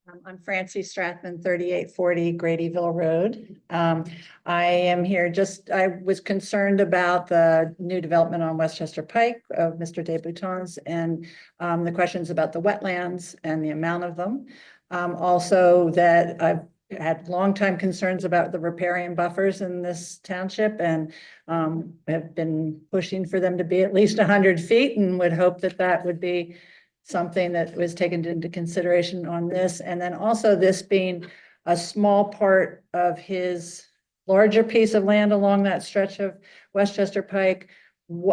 I'm Francie Strathman, 3840 Gradyville Road. I am here I was concerned about the new development on West Chester Pike of Mr. Debouton's and the questions about the wetlands and the amount of them. Also that I've had longtime concerns about the riparian buffers in this township and have been pushing for them to be at least 100 feet and would hope that that would be something that was taken into consideration on this. And then also this being a small part of his larger piece of land along that stretch of West Chester Pike,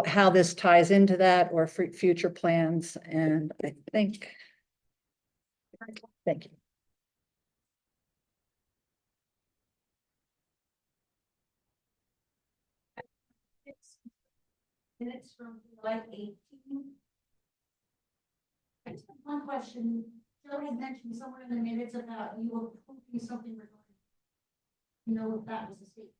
how this ties into that or future plans. And I think, thank you. Minutes from July 18. I just have one question. Joe had mentioned somewhere in the minutes about you approving something regarding, you know, if that was a state.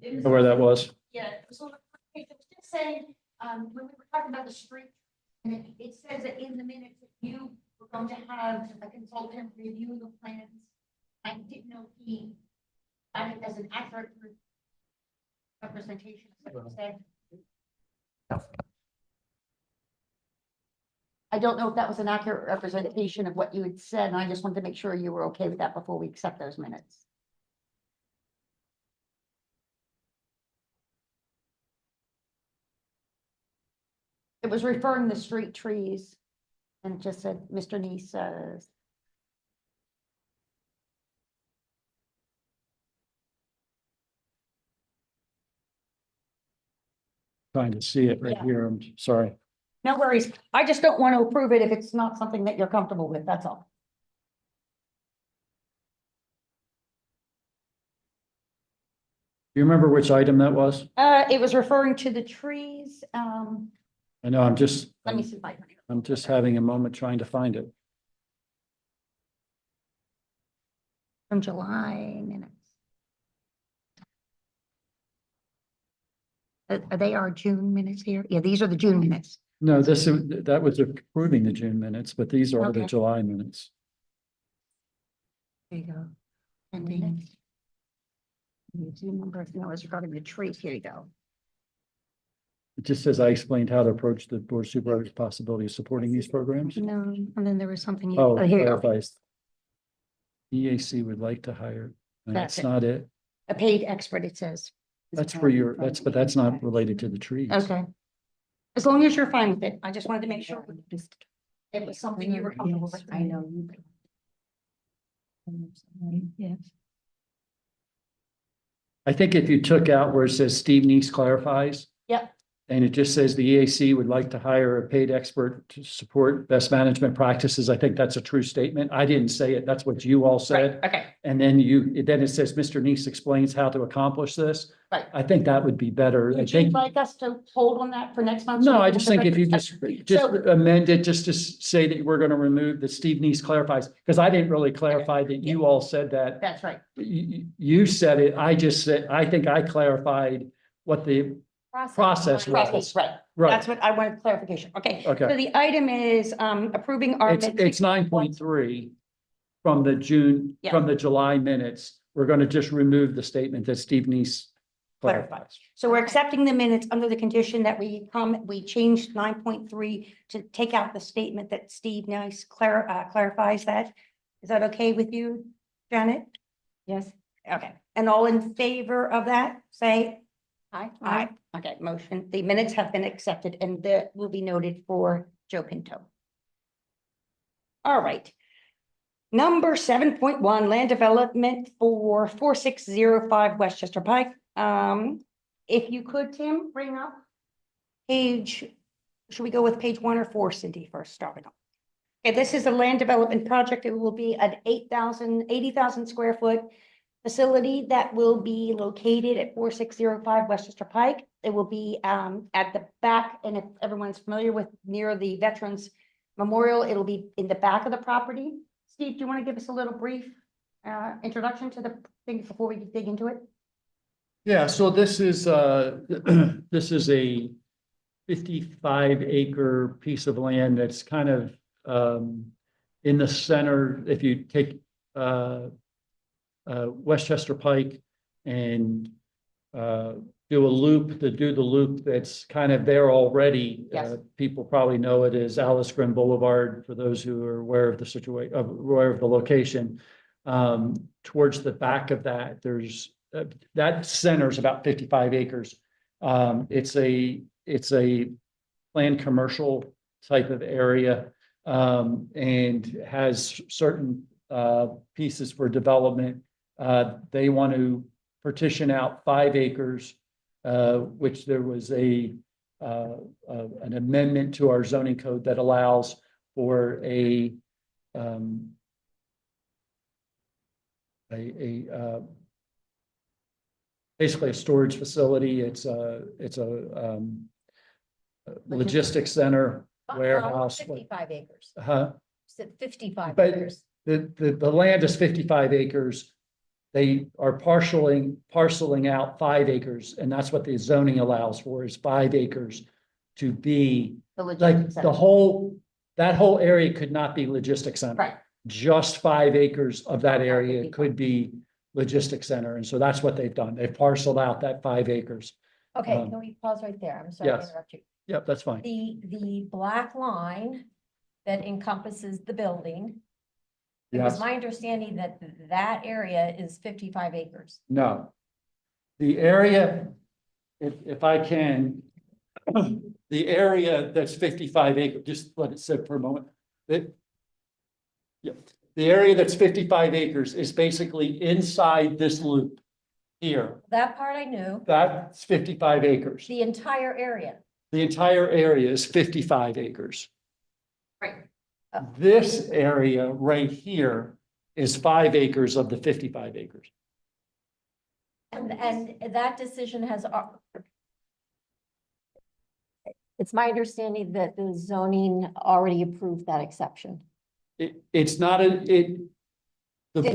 It was where that was. Yeah, so it was just saying, when we were talking about the street, and it says that in the minutes that you were going to have a consultant review the plans. I didn't know if he had it as an accurate representation of what you said. I don't know if that was an accurate representation of what you had said, and I just wanted to make sure you were okay with that before we accept those minutes. It was referring to street trees, and it just said, Mr. Neese says. Trying to see it right here. I'm sorry. No worries. I just don't want to approve it if it's not something that you're comfortable with. That's all. Do you remember which item that was? It was referring to the trees. I know, Let me see if I. I'm just having a moment trying to find it. From July minutes. Are they our June minutes here? Yeah, these are the June minutes. No, that was approving the June minutes, but these are the Okay. July minutes. There you go. And then. No, it's regarding the trees. Here you go. It just says, I explained how to approach the board of supervisors possibility of supporting these programs. No, and then there was something. Oh, Here you go. clarifies. EAC would like to hire, and That's that's it. not it. A paid expert, it says. That's for your, but that's not related to the trees. Okay. As long as you're fine with it. I just wanted to make sure it was something you were comfortable with. I know you. Yes. I think if you took out where it says Steve Neese clarifies. Yep. And it just says the EAC would like to hire a paid expert to support best management practices. I think that's a true statement. I didn't say it. That's what you all said. Right, okay, And then then it says, Mr. Neese explains how to accomplish this. right. I think that would be better. I Would you think, like us to hold on that for next month? no, I just think if you just So- amend it, just to say that we're going to remove the Steve Neese clarifies, because I didn't really clarify that you all said that. That's right. You said it. I just said, I think I clarified what the process was. Right. Right. That's what I wanted clarification. Okay. Okay. So the item is approving our. It's 9.3 from the Yeah. from the July minutes. We're going to just remove the statement that Steve Neese clarifies. So we're accepting the minutes under the condition that we changed 9.3 to take out the statement that Steve Nice clarifies that. Is that okay with you, Janet? Yes. Okay. And all in favor of that, say aye. Aye. Okay, motion, the minutes have been accepted and that will be noted for Joe Pinto. All right. Number 7.1, land development for 4605 West Chester Pike. If you could, Tim, bring up page, should we go with page 1 or 4, Cindy, first starting off? Okay, this is a land development project. It will be an 80,000 square foot facility that will be located at 4605 West Chester Pike. It will be at the back, and if everyone's familiar with near the Veterans Memorial, it'll be in the back of the property. Steve, do you want to give us a little brief introduction to the thing before we dig into it? Yeah, so this is, this is a 55-acre piece of land that's kind of, in the center. If you take, West Chester Pike and, do the loop that's kind of there already. Yes. People probably know it as Alice Grim Boulevard, for those who are aware of the situation, aware of the location. Towards the back of that, there's, that center is about 55 acres. It's a planned commercial type of area, and has certain, pieces for development. They want to partition out 5 acres, which there was an amendment to our zoning code that allows for basically a storage facility. It's a logistics center, warehouse. 55 acres. Huh? Said 55 But acres. the land is 55 acres. They are parceling out 5 acres, and that's what the zoning allows for, is 5 acres to be, The like, logistics the center. whole, that whole area could not be logistics center. Right. Just 5 acres of that Okay, area 55. could be logistics center, and so that's what they've done. They've parceled out that 5 acres. Okay, Um, can we pause right there? I'm sorry to yes. interrupt you. Yep, that's fine. The black line that encompasses the building. It was Yes. my understanding that that area is 55 acres. No. The area, if I can, the area that's 55 acres, just let it sit for a moment. Yep, the area that's 55 acres is basically inside this loop here. That part I knew, That's 55 acres. the entire area. The entire area is 55 acres. Right. This area right here is 5 acres of the 55 acres. And that decision has. It's my understanding that the zoning already approved that exception. It's not the If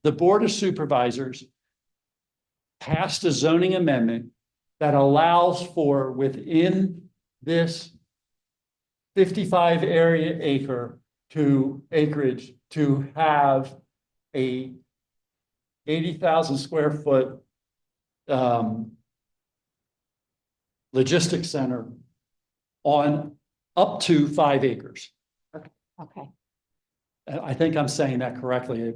there- board of supervisors passed a zoning amendment that allows for, within this 55 acre acreage to have a 80,000 square foot logistics center on up to 5 acres. Okay. I think I'm saying that correctly.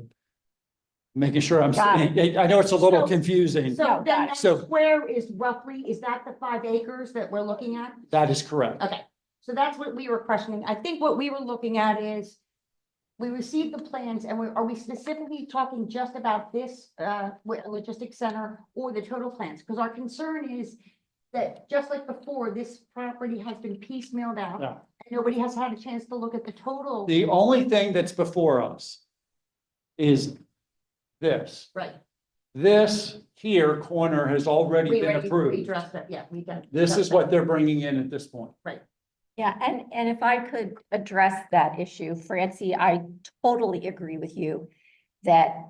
Making sure I'm, Got I know it's a little So- confusing. So No, then got that it. So- square is roughly, is that the 5 acres that we're looking at? That is correct. Okay, so that's what we were questioning. I think what we were looking at is we received the plans and are we specifically talking just about this logistics center or the total plans? Because our concern is that just like before, this property has been piecemealed out. Yeah. And nobody has had a chance to look at the total. The only thing that's before us is this. Right. This here corner has already We been already approved. addressed that, yeah, we done. This is that. what they're bringing in at this point. Yeah, and if I could address that issue, Francie, I totally agree with you that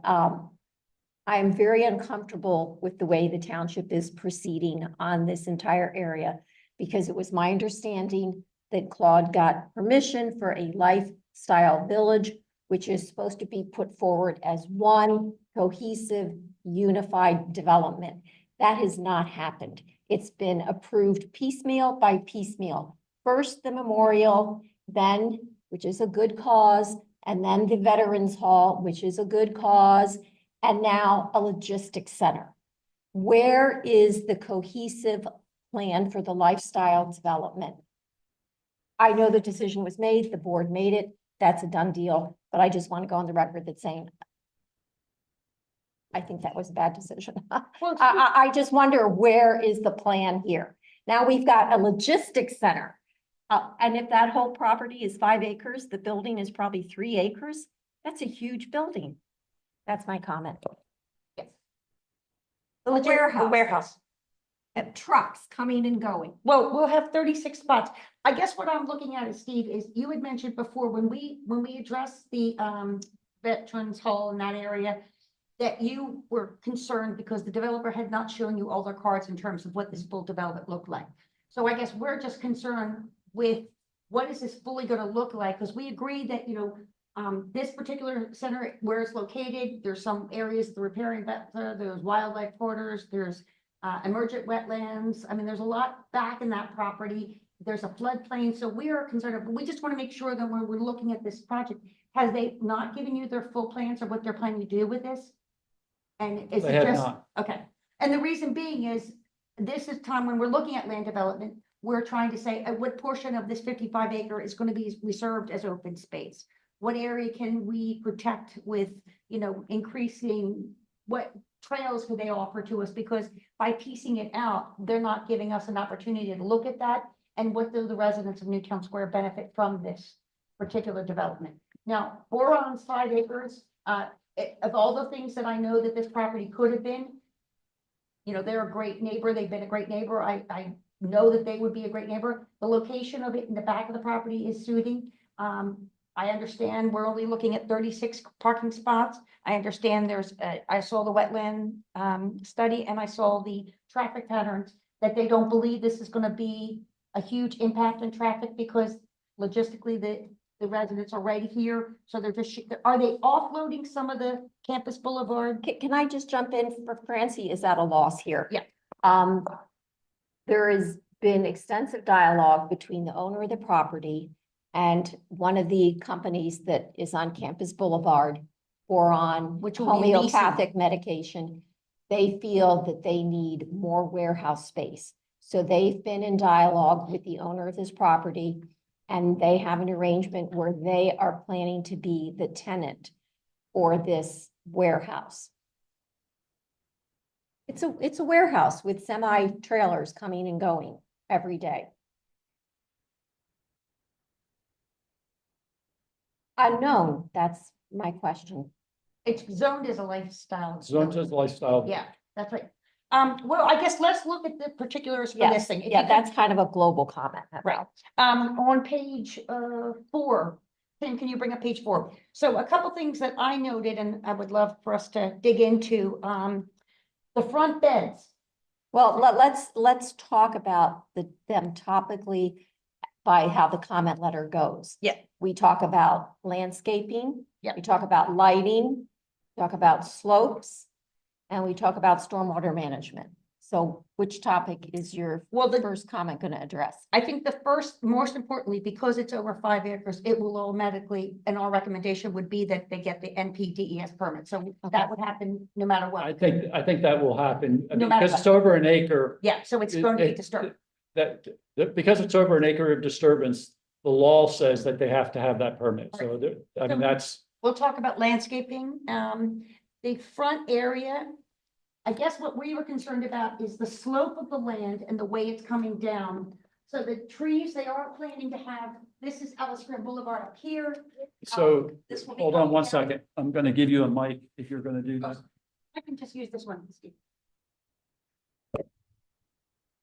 I'm very uncomfortable with the way the township is proceeding on this entire area, because it was my understanding that Claude got permission for a lifestyle village, which is supposed to be put forward as one cohesive, unified development. That has not happened. It's been approved piecemeal by piecemeal. First, the memorial, then, which is a good cause, and then the Veterans Hall, which is a good cause, and now a logistics center. Where is the cohesive plan for the lifestyle development? I know the decision was made, the board made it, that's a done deal, but I just want to go on the record that saying I think that was a bad decision. Well, I just wonder, where is the plan here? Now we've got a logistics center. And if that whole property is 5 acres, the building is probably 3 acres. That's a huge building. That's my comment. Yes. The The warehouse, warehouse. trucks coming and going. Well, we'll have 36 spots. I guess what I'm looking at is, Steve, is you had mentioned before when we addressed the Veterans Hall in that area, that you were concerned because the developer had not shown you all their cards in terms of what this full development looked like. So I guess we're just concerned with what is this fully gonna look like? Because we agree that, this particular center, where it's located, there's some areas, the riparian buffer, there's wildlife corridors, there's emergent wetlands. I mean, there's a lot back in that property. There's a floodplain, so we are concerned, but we just want to make sure that when we're looking at this project, has they not given you their full plans of what they're planning to do with this? And is They it have just, not. okay, and the reason being is, this is time when we're looking at land development, we're trying to say, what portion of this 55 acre is going to be reserved as open space? What area can we protect with, increasing, what trails could they offer to us? Because by piecing it out, they're not giving us an opportunity to look at that. And what do the residents of Newtown Square benefit from this particular development? Now, Boron's 5 acres, of all the things that I know that this property could have been, they're a great neighbor. They've been a great neighbor. I know that they would be a great neighbor. The location of it in the back of the property is soothing. I understand we're only looking at 36 parking spots. I understand I saw the wetland study, and I saw the traffic patterns, that they don't believe this is going to be a huge impact on traffic because logistically the residents are right here. So they're just, are they offloading some of the campus boulevard? Can I just jump in for Francie? Is that a loss here? Yeah. There has been extensive dialogue between the owner of the property and one of the companies that is on Campus Boulevard or on Which will be leasing. homeopathic medication. They feel that they need more warehouse space. So they've been in dialogue with the owner of this property, and they have an arrangement where they are planning to be the tenant for this warehouse. It's a warehouse with semi trailers coming and going every day. Unknown, that's my question. It's zoned as a lifestyle. Zoned as lifestyle. Yeah, that's right. Well, I guess let's look at the particulars for this Yes, thing. If yeah, you could- that's kind of a global comment. Right. On page 4, Tim, can you bring up page 4? So a couple things that I noted, and I would love for us to dig into, the front beds. Well, let's talk about them topically by how the comment letter goes. Yeah. We talk about landscaping. Yeah. We talk about lighting, talk about slopes, and we talk about stormwater management. So which topic is your first comment going to address? I think the first, most importantly, because it's over 5 acres, it will automatically, and our recommendation would be that they get the NPDES permit. So that would happen no matter what. I think that will happen. I No mean, matter because what. it's over an acre. Yeah, so it's going to be disturbed. Because it's over an acre of disturbance, the law says that they have to have that permit. So I mean, that's. We'll talk about landscaping. The front area, I guess what we were concerned about is the slope of the land and the way it's coming down. So the trees, they are planning to have, this is Alice Green Boulevard up here. So, This will be hold on coming one down. second. I'm gonna give you a mic if you're gonna do that. I can just use this one, Steve.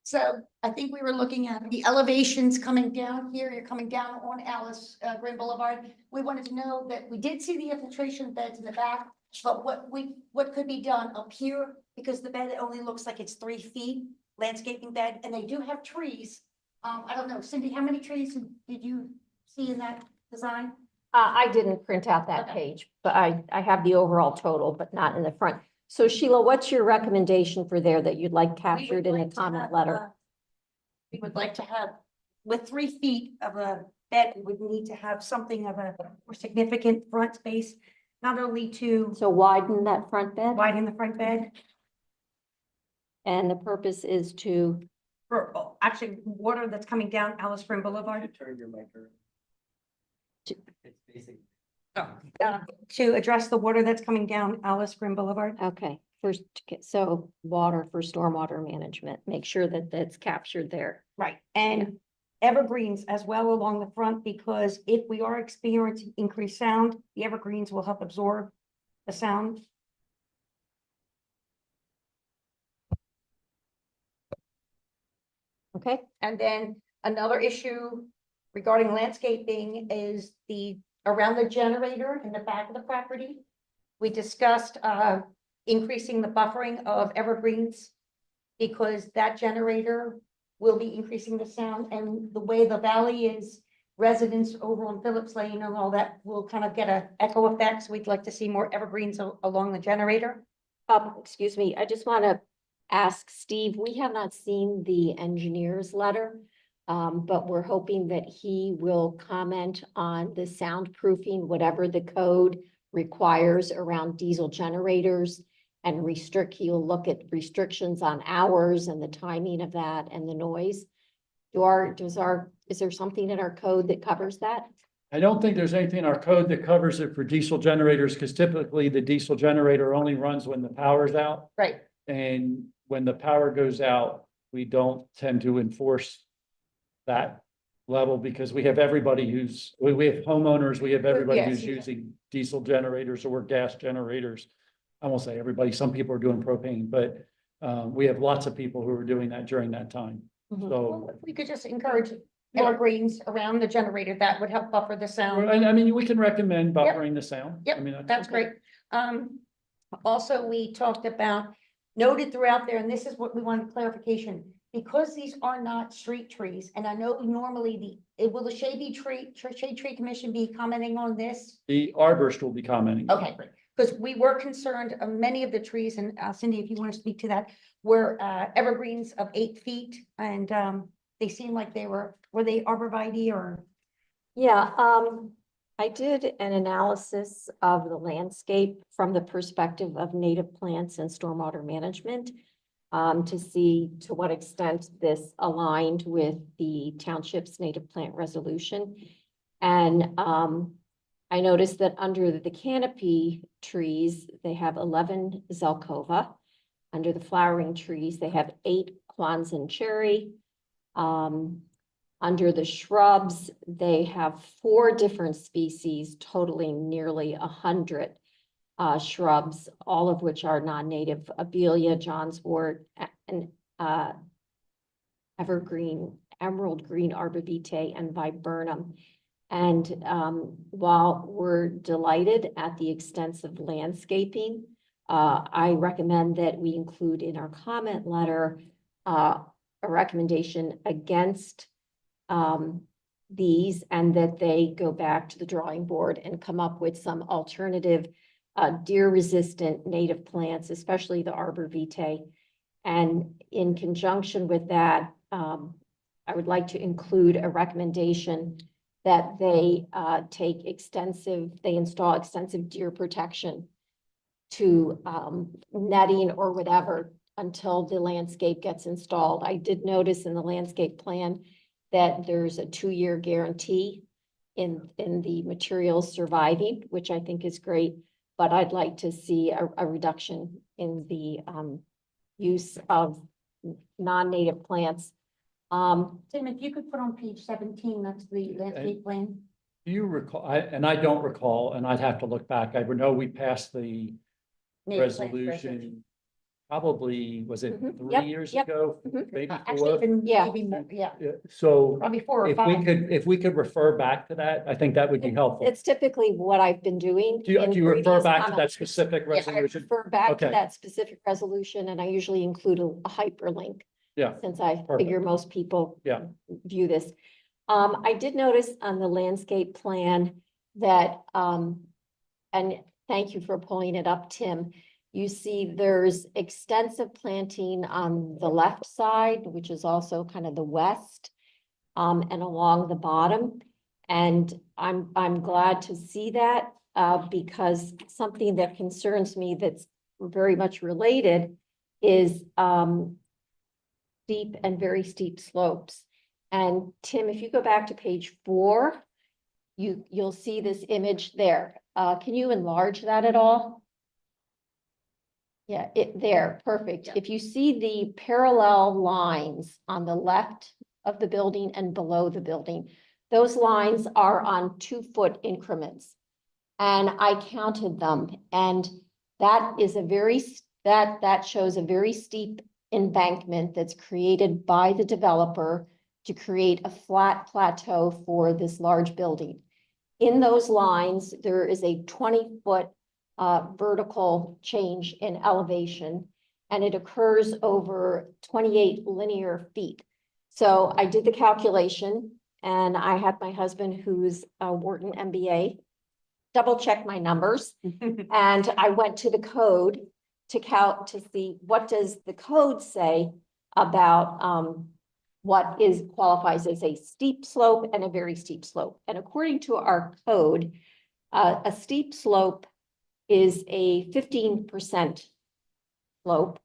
So I think we were looking at the elevations coming down here. You're coming down on Alice Green Boulevard. We wanted to know that we did see the infiltration beds in the back, but what could be done up here, because the bed only looks like it's 3 feet, landscaping bed, and they do have trees. I don't know, Cindy, how many trees did you see in that design? I didn't print out that Okay. page, but I have the overall total, but not in the front. So Sheila, what's your recommendation for there that you'd like captured in the comment letter? We would like to have, with 3 feet of a bed, we would need to have something of a more significant front space, not only to So widen that front bed, widen the front bed, and the purpose is to, for actually water that's coming down Alice Spring Boulevard. Turn your mic around. To- It's basic. To address the water that's coming down Alice Spring Boulevard. okay, first, so water for stormwater management, make sure that that's captured there. Right, and evergreens as well along the front, because if we are experiencing increased sound, the evergreens will help absorb the sound. Okay, And then another issue regarding landscaping is around the generator in the back of the property. We discussed, increasing the buffering of evergreens, because that generator will be increasing the sound, and the way the valley is, residents over on Phillips Lane and all that will kind of get a echo effect. So we'd like to see more evergreens along the generator. Excuse me, I just want to ask Steve, we have not seen the engineer's letter, but we're hoping that he will comment on the soundproofing, whatever the code requires around diesel generators, and he'll look at restrictions on hours and the timing of that and the noise. Is there something in our code that covers that? I don't think there's anything in our code that covers it for diesel generators, because typically the diesel generator only runs when the power's out. Right. And when the power goes out, we don't tend to enforce that level, because we have everybody we have homeowners, we have everybody Yes, who's yeah. using diesel generators or gas generators. I won't say everybody, some people are doing propane, but we have lots of people who are doing that during that time. Mhm. So, Well, if we could just encourage evergreens around the generator, that would help buffer the sound. I mean, we can recommend buffering the sound. Yep, I mean, That's okay. great. Also, we talked about, noted throughout there, and this is what we wanted clarification, because these are not street trees, and I know normally will the shade tree commission be commenting on this? The arborist will be commenting. Okay, great, because we were concerned of many of the trees, and Cindy, if you want to speak to that, were evergreens of 8 feet, and they seemed like were they arborvitae or? Yeah, I did an analysis of the landscape from the perspective of native plants and stormwater management, to see to what extent this aligned with the township's native plant resolution. And I noticed that under the canopy trees, they have 11 Zelkova. Under the flowering trees, they have 8 Kwanzaa cherry. Under the shrubs, they have 4 different species, totaling nearly 100 shrubs, all of which are non-native: Abelia, Johnswort, and evergreen, emerald green arborvitae, and viburnum. And while we're delighted at the extensive landscaping, I recommend that we include in our comment letter a recommendation against these, and that they go back to the drawing board and come up with some alternative deer-resistant native plants, especially the arborvitae. And in conjunction with that, I would like to include a recommendation that they install extensive deer protection to netting or whatever until the landscape gets installed. I did notice in the landscape plan that there's a 2-year guarantee in the materials surviving, which I think is great, but I'd like to see a reduction in the use of non-native plants. Tim, if you could put on page 17, that's the landscape plan. Do you recall, I don't recall, and I'd have to look back. I know we passed the Native plant resolution, probably, was it Mhm. 3 Yep, years yep. ago? Mhm. Maybe Actually, 4? even Yeah. maybe more, yeah, Yeah, so probably 4 or 5. if we could refer back to that, I think that would be helpful. It's typically what I've been doing. Do in you refer previous back to that comments. specific Yes, I resolution? Refer back to Okay. that specific resolution, and I usually include a hyperlink, Yeah, since I Perfect. figure most people Yeah. view this. I did notice on the landscape plan that, and thank you for pulling it up, Tim. You see there's extensive planting on the left side, which is also kind of the west, and along the bottom. And I'm glad to see that, because something that concerns me that's very much related is steep and very steep slopes. And Tim, if you go back to page 4, you'll see this image there. Can you enlarge that at all? Yeah, there, perfect. Yeah. If you see the parallel lines on the left of the building and below the building, those lines are on 2-foot increments. And I counted them, and that is that shows a very steep embankment that's created by the developer to create a flat plateau for this large building. In those lines, there is a 20-foot vertical change in elevation, and it occurs over 28 linear feet. So I did the calculation, and I had my husband, who's a Wharton MBA, double check my numbers. And I went to the code to see what does the code say about what qualifies as a steep slope and a very steep slope. And according to our code, a steep slope is a 15% slope.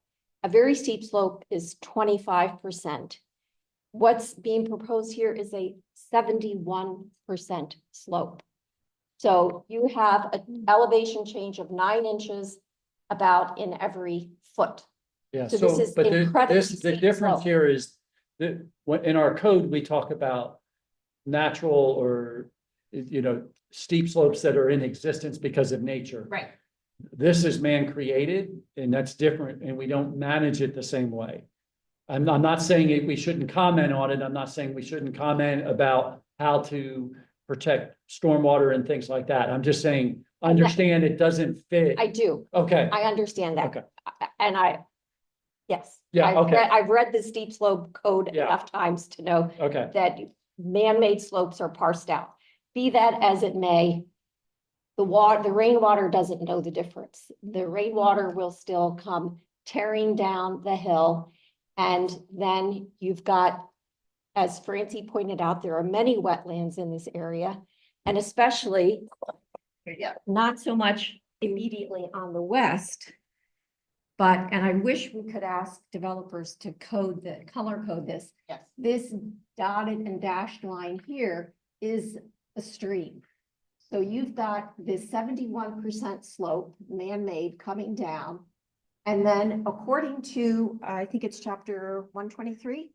A very steep slope is 25%. What's being proposed here is a 71% slope. So you have an elevation change of 9 inches about in every foot. Yeah, So this is but incredibly the steep difference slope. here is that in our code, we talk about natural or, steep slopes that are in existence because of nature. Right. This is man-created, and that's different, and we don't manage it the same way. I'm not saying we shouldn't comment on it. I'm not saying we shouldn't comment about how to protect stormwater and things like that. I'm just saying, understand it doesn't fit. I do. Okay, I understand that. okay, And yes. Yeah, okay. I've read the steep slope code Yeah. enough times to know okay. that man-made slopes are parsed out. Be that as it may, the rainwater doesn't know the difference. The rainwater will still come tearing down the hill. And then you've got, as Francie pointed out, there are many wetlands in this area, and especially not so much immediately on the west. But, and I wish we could ask developers to color code this. Yes. This dotted and dashed line here is a stream. So you've got this 71% slope, man-made, coming down. And then according to, I think it's chapter 123,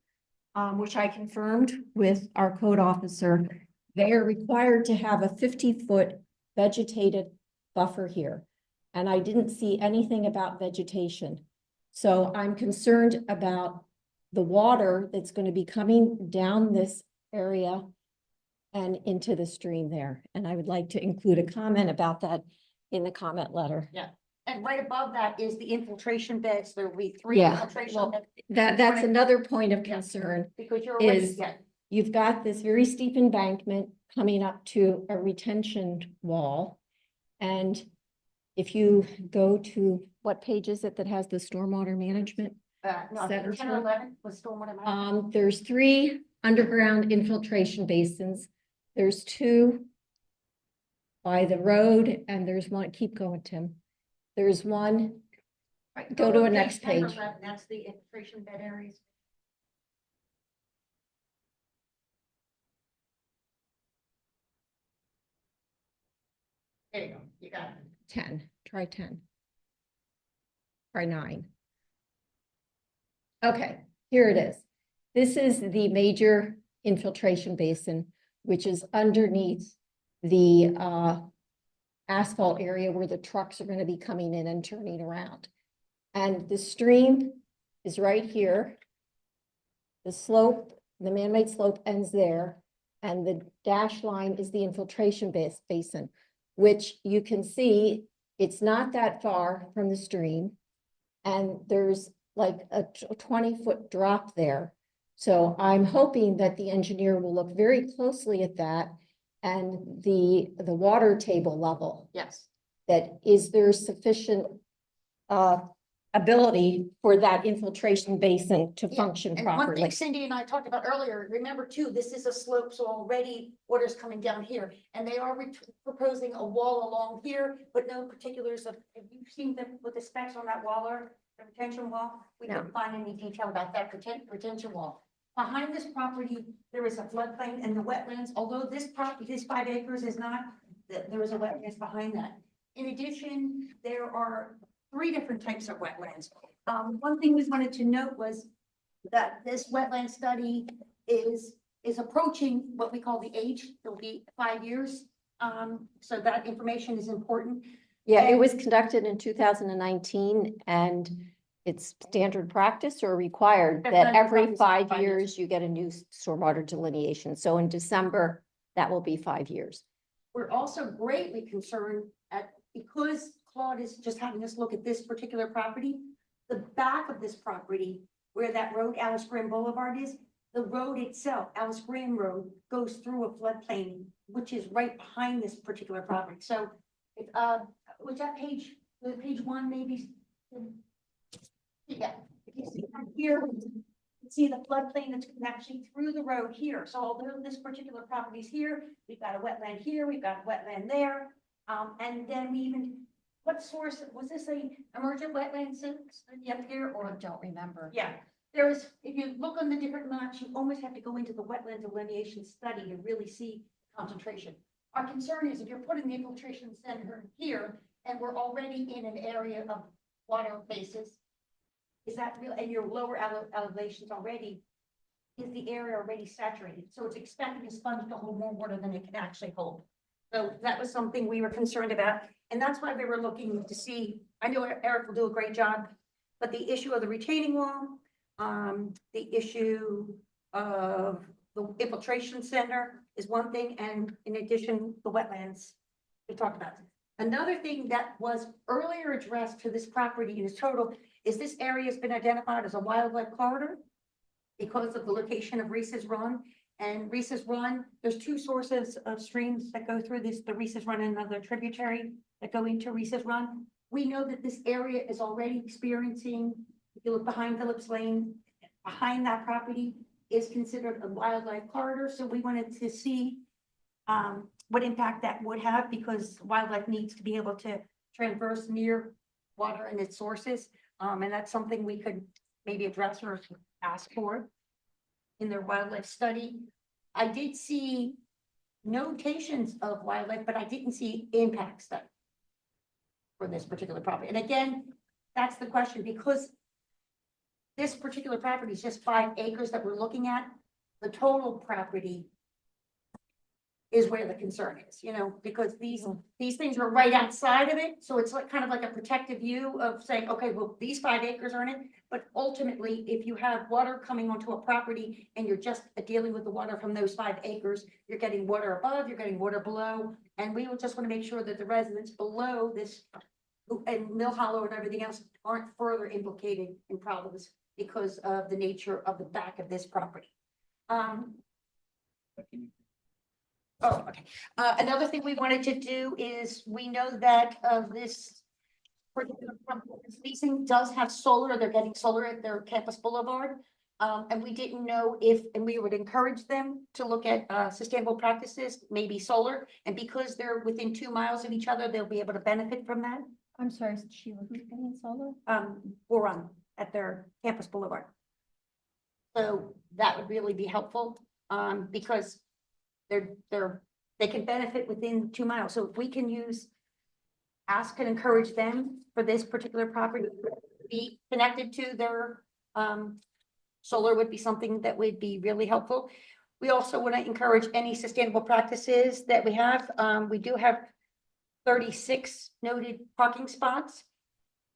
which I confirmed with our code officer, they are required to have a 50-foot vegetated buffer here. And I didn't see anything about vegetation. So I'm concerned about the water that's going to be coming down this area and into the stream there. And I would like to include a comment about that in the comment letter. Yeah. And right above that is the infiltration beds. There will be 3 Yeah, infiltration well, beds. That's another point of concern. Because you're already, is- You've got this very steep embankment coming up to a retention wall. And if you go to, what page is it that has the stormwater management? no, I think 10 or Seven. 11 was stormwater management. There's 3 underground infiltration basins. There's 2 by the road, and there's 1, keep going, Tim. There's 1, Right, go to a page next 10 or page. 11, that's the infiltration bed areas. There you go, you got it. 10, try 10. Try 9. Okay, here it is. This is the major infiltration basin, which is underneath the asphalt area where the trucks are going to be coming in and turning around. And the stream is right here. The slope, the man-made slope ends there. And the dashed line is the infiltration basin, which you can see it's not that far from the stream. And there's like a 20-foot drop there. So I'm hoping that the engineer will look very closely at that and the water table level. Yes. That is there sufficient ability for that infiltration basin to Yeah, function And one properly? thing Cindy and I talked about earlier, remember too, this is a slope, so already water's coming down here. And they are proposing a wall along here, but no particulars of, have you seen what the specs on that wall are? The retention wall? We No. didn't find any detail about that retention wall. Behind this property, there is a floodplain and the wetlands, although this property, this 5 acres is not, there is a wetlands behind that. In addition, there are 3 different types of wetlands. One thing we wanted to note was that this wetland study is approaching what we call the age. It'll be 5 years. So that information is important. Yeah, it was conducted in 2019 and it's standard practice or required That's that standard every practice, 5 5 years you get a new stormwater delineation. So in December, that will be 5 years. We're also greatly concerned because Claude is just having us look at this particular property. The back of this property, where that road, Alice Graham Boulevard is, the road itself, Alice Graham Road, goes through a floodplain, which is right behind this particular property. So, it, was that page, was it page one maybe? Yeah, if you see from here, you can see the floodplain that's actually through the road here. So although this particular property is here, we've got a wetland here, we've got a wetland there. And then we even, what source, was this a emergent wetland study up here or? I don't remember. Yeah, there is, if you look on the different maps, you almost have to go into the wetland delineation study to really see concentration. Our concern is if you're putting the infiltration center here and we're already in an area of water basis, is that real, and your lower elevations already, is the area already saturated? So it's expecting a sponge to hold more water than it can actually hold. So that was something we were concerned about. And that's why we were looking to see, I know Eric will do a great job, but the issue of the retaining wall, the issue of the infiltration center is one thing. And in addition, the wetlands we talked about. Another thing that was earlier addressed to this property in its total is this area has been identified as a wildlife corridor because of the location of Reese's Run. And Reese's Run, there's two sources of streams that go through this, the Reese's Run and another tributary that go into Reese's Run. We know that this area is already experiencing, if you look behind Phillips Lane, behind that property is considered a wildlife corridor. So we wanted to see what impact that would have, because wildlife needs to be able to traverse near water and its sources. And that's something we could maybe address or ask for in their wildlife study. I did see notations of wildlife, but I didn't see impact study for this particular property. And again, that's the question, because this particular property is just 5 acres that we're looking at. The total property is where the concern is, you know, because these things are right outside of it. So it's like kind of like a protective view of saying, okay, well, these 5 acres are in it. But ultimately, if you have water coming onto a property and you're just dealing with the water from those 5 acres, you're getting water above, you're getting water below. And we would just want to make sure that the residents below this and Mill Hollow and everything else aren't further implicated in problems because of the nature of the back of this property. Oh, okay. Another thing we wanted to do is, we know that this particular leasing does have solar. They're getting solar at their campus boulevard. And we didn't know if, and we would encourage them to look at sustainable practices, maybe solar. And because they're within 2 miles of each other, they'll be able to benefit from that. I'm sorry, Sheila, who's getting solar? Boron at their campus boulevard. So that would really be helpful, because they can benefit within 2 miles. So if we can ask and encourage them for this particular property to be connected to their solar would be something that would be really helpful. We also want to encourage any sustainable practices that we have. We do have 36 noted parking spots.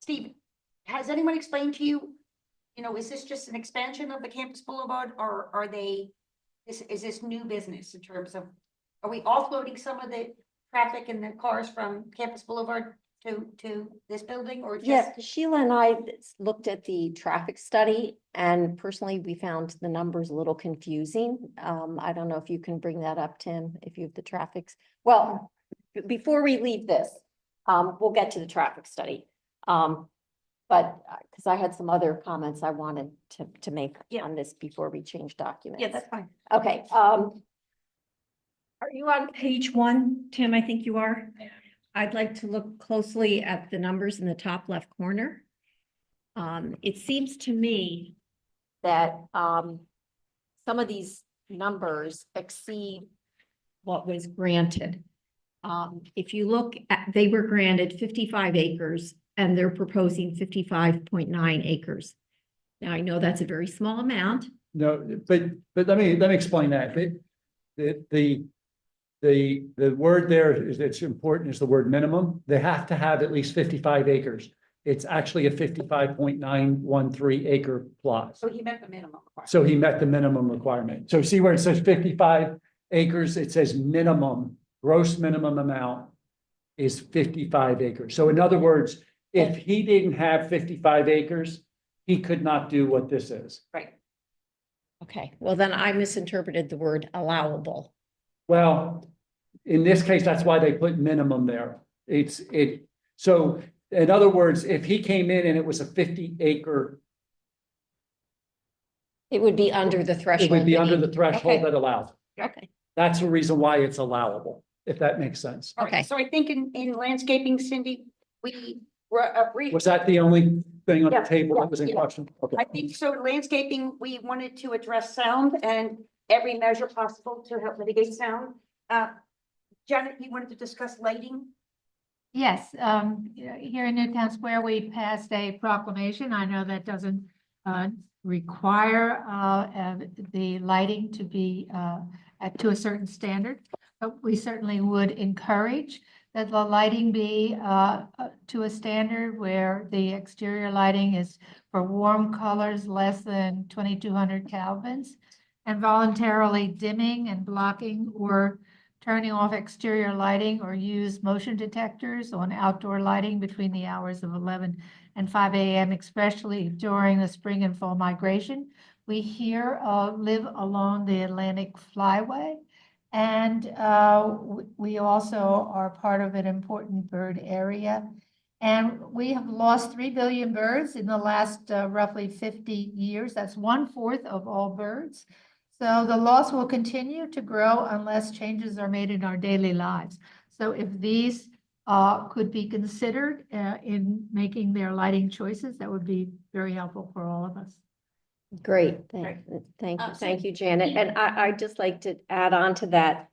Steve, has anyone explained to you, is this just an expansion of the campus boulevard, or are they, is this new business in terms of, are we offloading some of the traffic and the cars from campus boulevard to this building, or just? Yeah, Sheila and I looked at the traffic study, and personally, we found the numbers a little confusing. I don't know if you can bring that up, Tim, if you have the traffics. Well, before we leave this, we'll get to the traffic study. But because I had some other comments I wanted to make on this before we change documents. Yeah, that's fine. Okay, are you on page 1, Tim? I think you are. I'd like to look closely at the numbers in the top left corner. It seems to me that some of these numbers exceed what was granted. If you look at, they were granted 55 acres and they're proposing 55.9 acres. Now, I know that's a very small amount. No, but let me explain that. The word there is, it's important, is the word minimum. They have to have at least 55 acres. It's actually a 55.913 acre plot. So he meant the minimum. So he met the minimum requirement. So see where it says 55 acres, it says minimum, gross minimum amount is 55 acres. So in other words, if he didn't have 55 acres, he could not do what this is. Right. Okay, well, then I misinterpreted the word allowable. Well, in this case, that's why they put minimum there. So in other words, if he came in and it was a 50-acre, It would be under the it threshold. would be that under you- the threshold Okay. that allows. Okay, That's the reason why it's allowable, if that makes sense. All right, Okay. so I think in landscaping, Cindy, we were brief. Was that the only thing on the Yeah, table that was in yeah. question? Okay. I think so landscaping, we wanted to address sound and every measure possible to help mitigate sound. Janet, you wanted to discuss lighting? Yes, here in Newtown Square, we passed a proclamation. I know that doesn't require the lighting to be to a certain standard, but we certainly would encourage that the lighting be to a standard where the exterior lighting is for warm colors less than 2200 kelvins, and voluntarily dimming and blocking or turning off exterior lighting or use motion detectors on outdoor lighting between the hours of 11 and 5 a.m., especially during the spring and fall migration. We here live along the Atlantic Flyway, and we also are part of an important bird area. And we have lost 3 billion birds in the last roughly 50 years. That's 1/4 of all birds. So the loss will continue to grow unless changes are made in our daily lives. So if these could be considered in making their lighting choices, that would be very helpful for all of us. great. Thank you, Janet. And I'd just like to add on to that,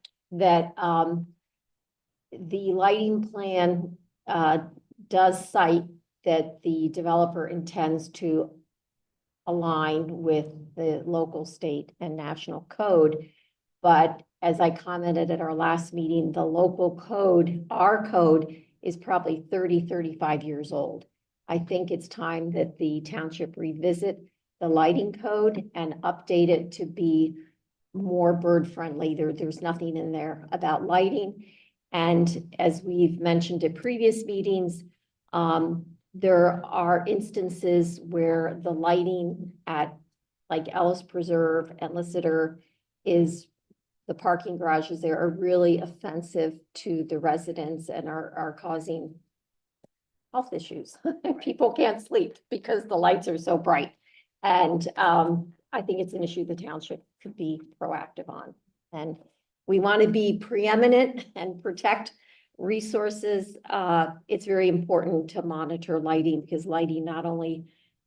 the lighting plan does cite that the developer intends to align with the local, state, and national code. But as I commented at our last meeting, the local code, our code, is probably 35 years old. I think it's time that the township revisit the lighting code and update it to be more bird friendly. There's nothing in there about lighting. And as we've mentioned at previous meetings, there are instances where the lighting at like Ellis Preserve and Lissitor the parking garages there are really offensive to the residents and are causing health issues. People can't sleep because the lights are so bright. And I think it's an issue the township could be proactive on. And we want to be preeminent and protect resources. It's very important to monitor lighting because lighting not only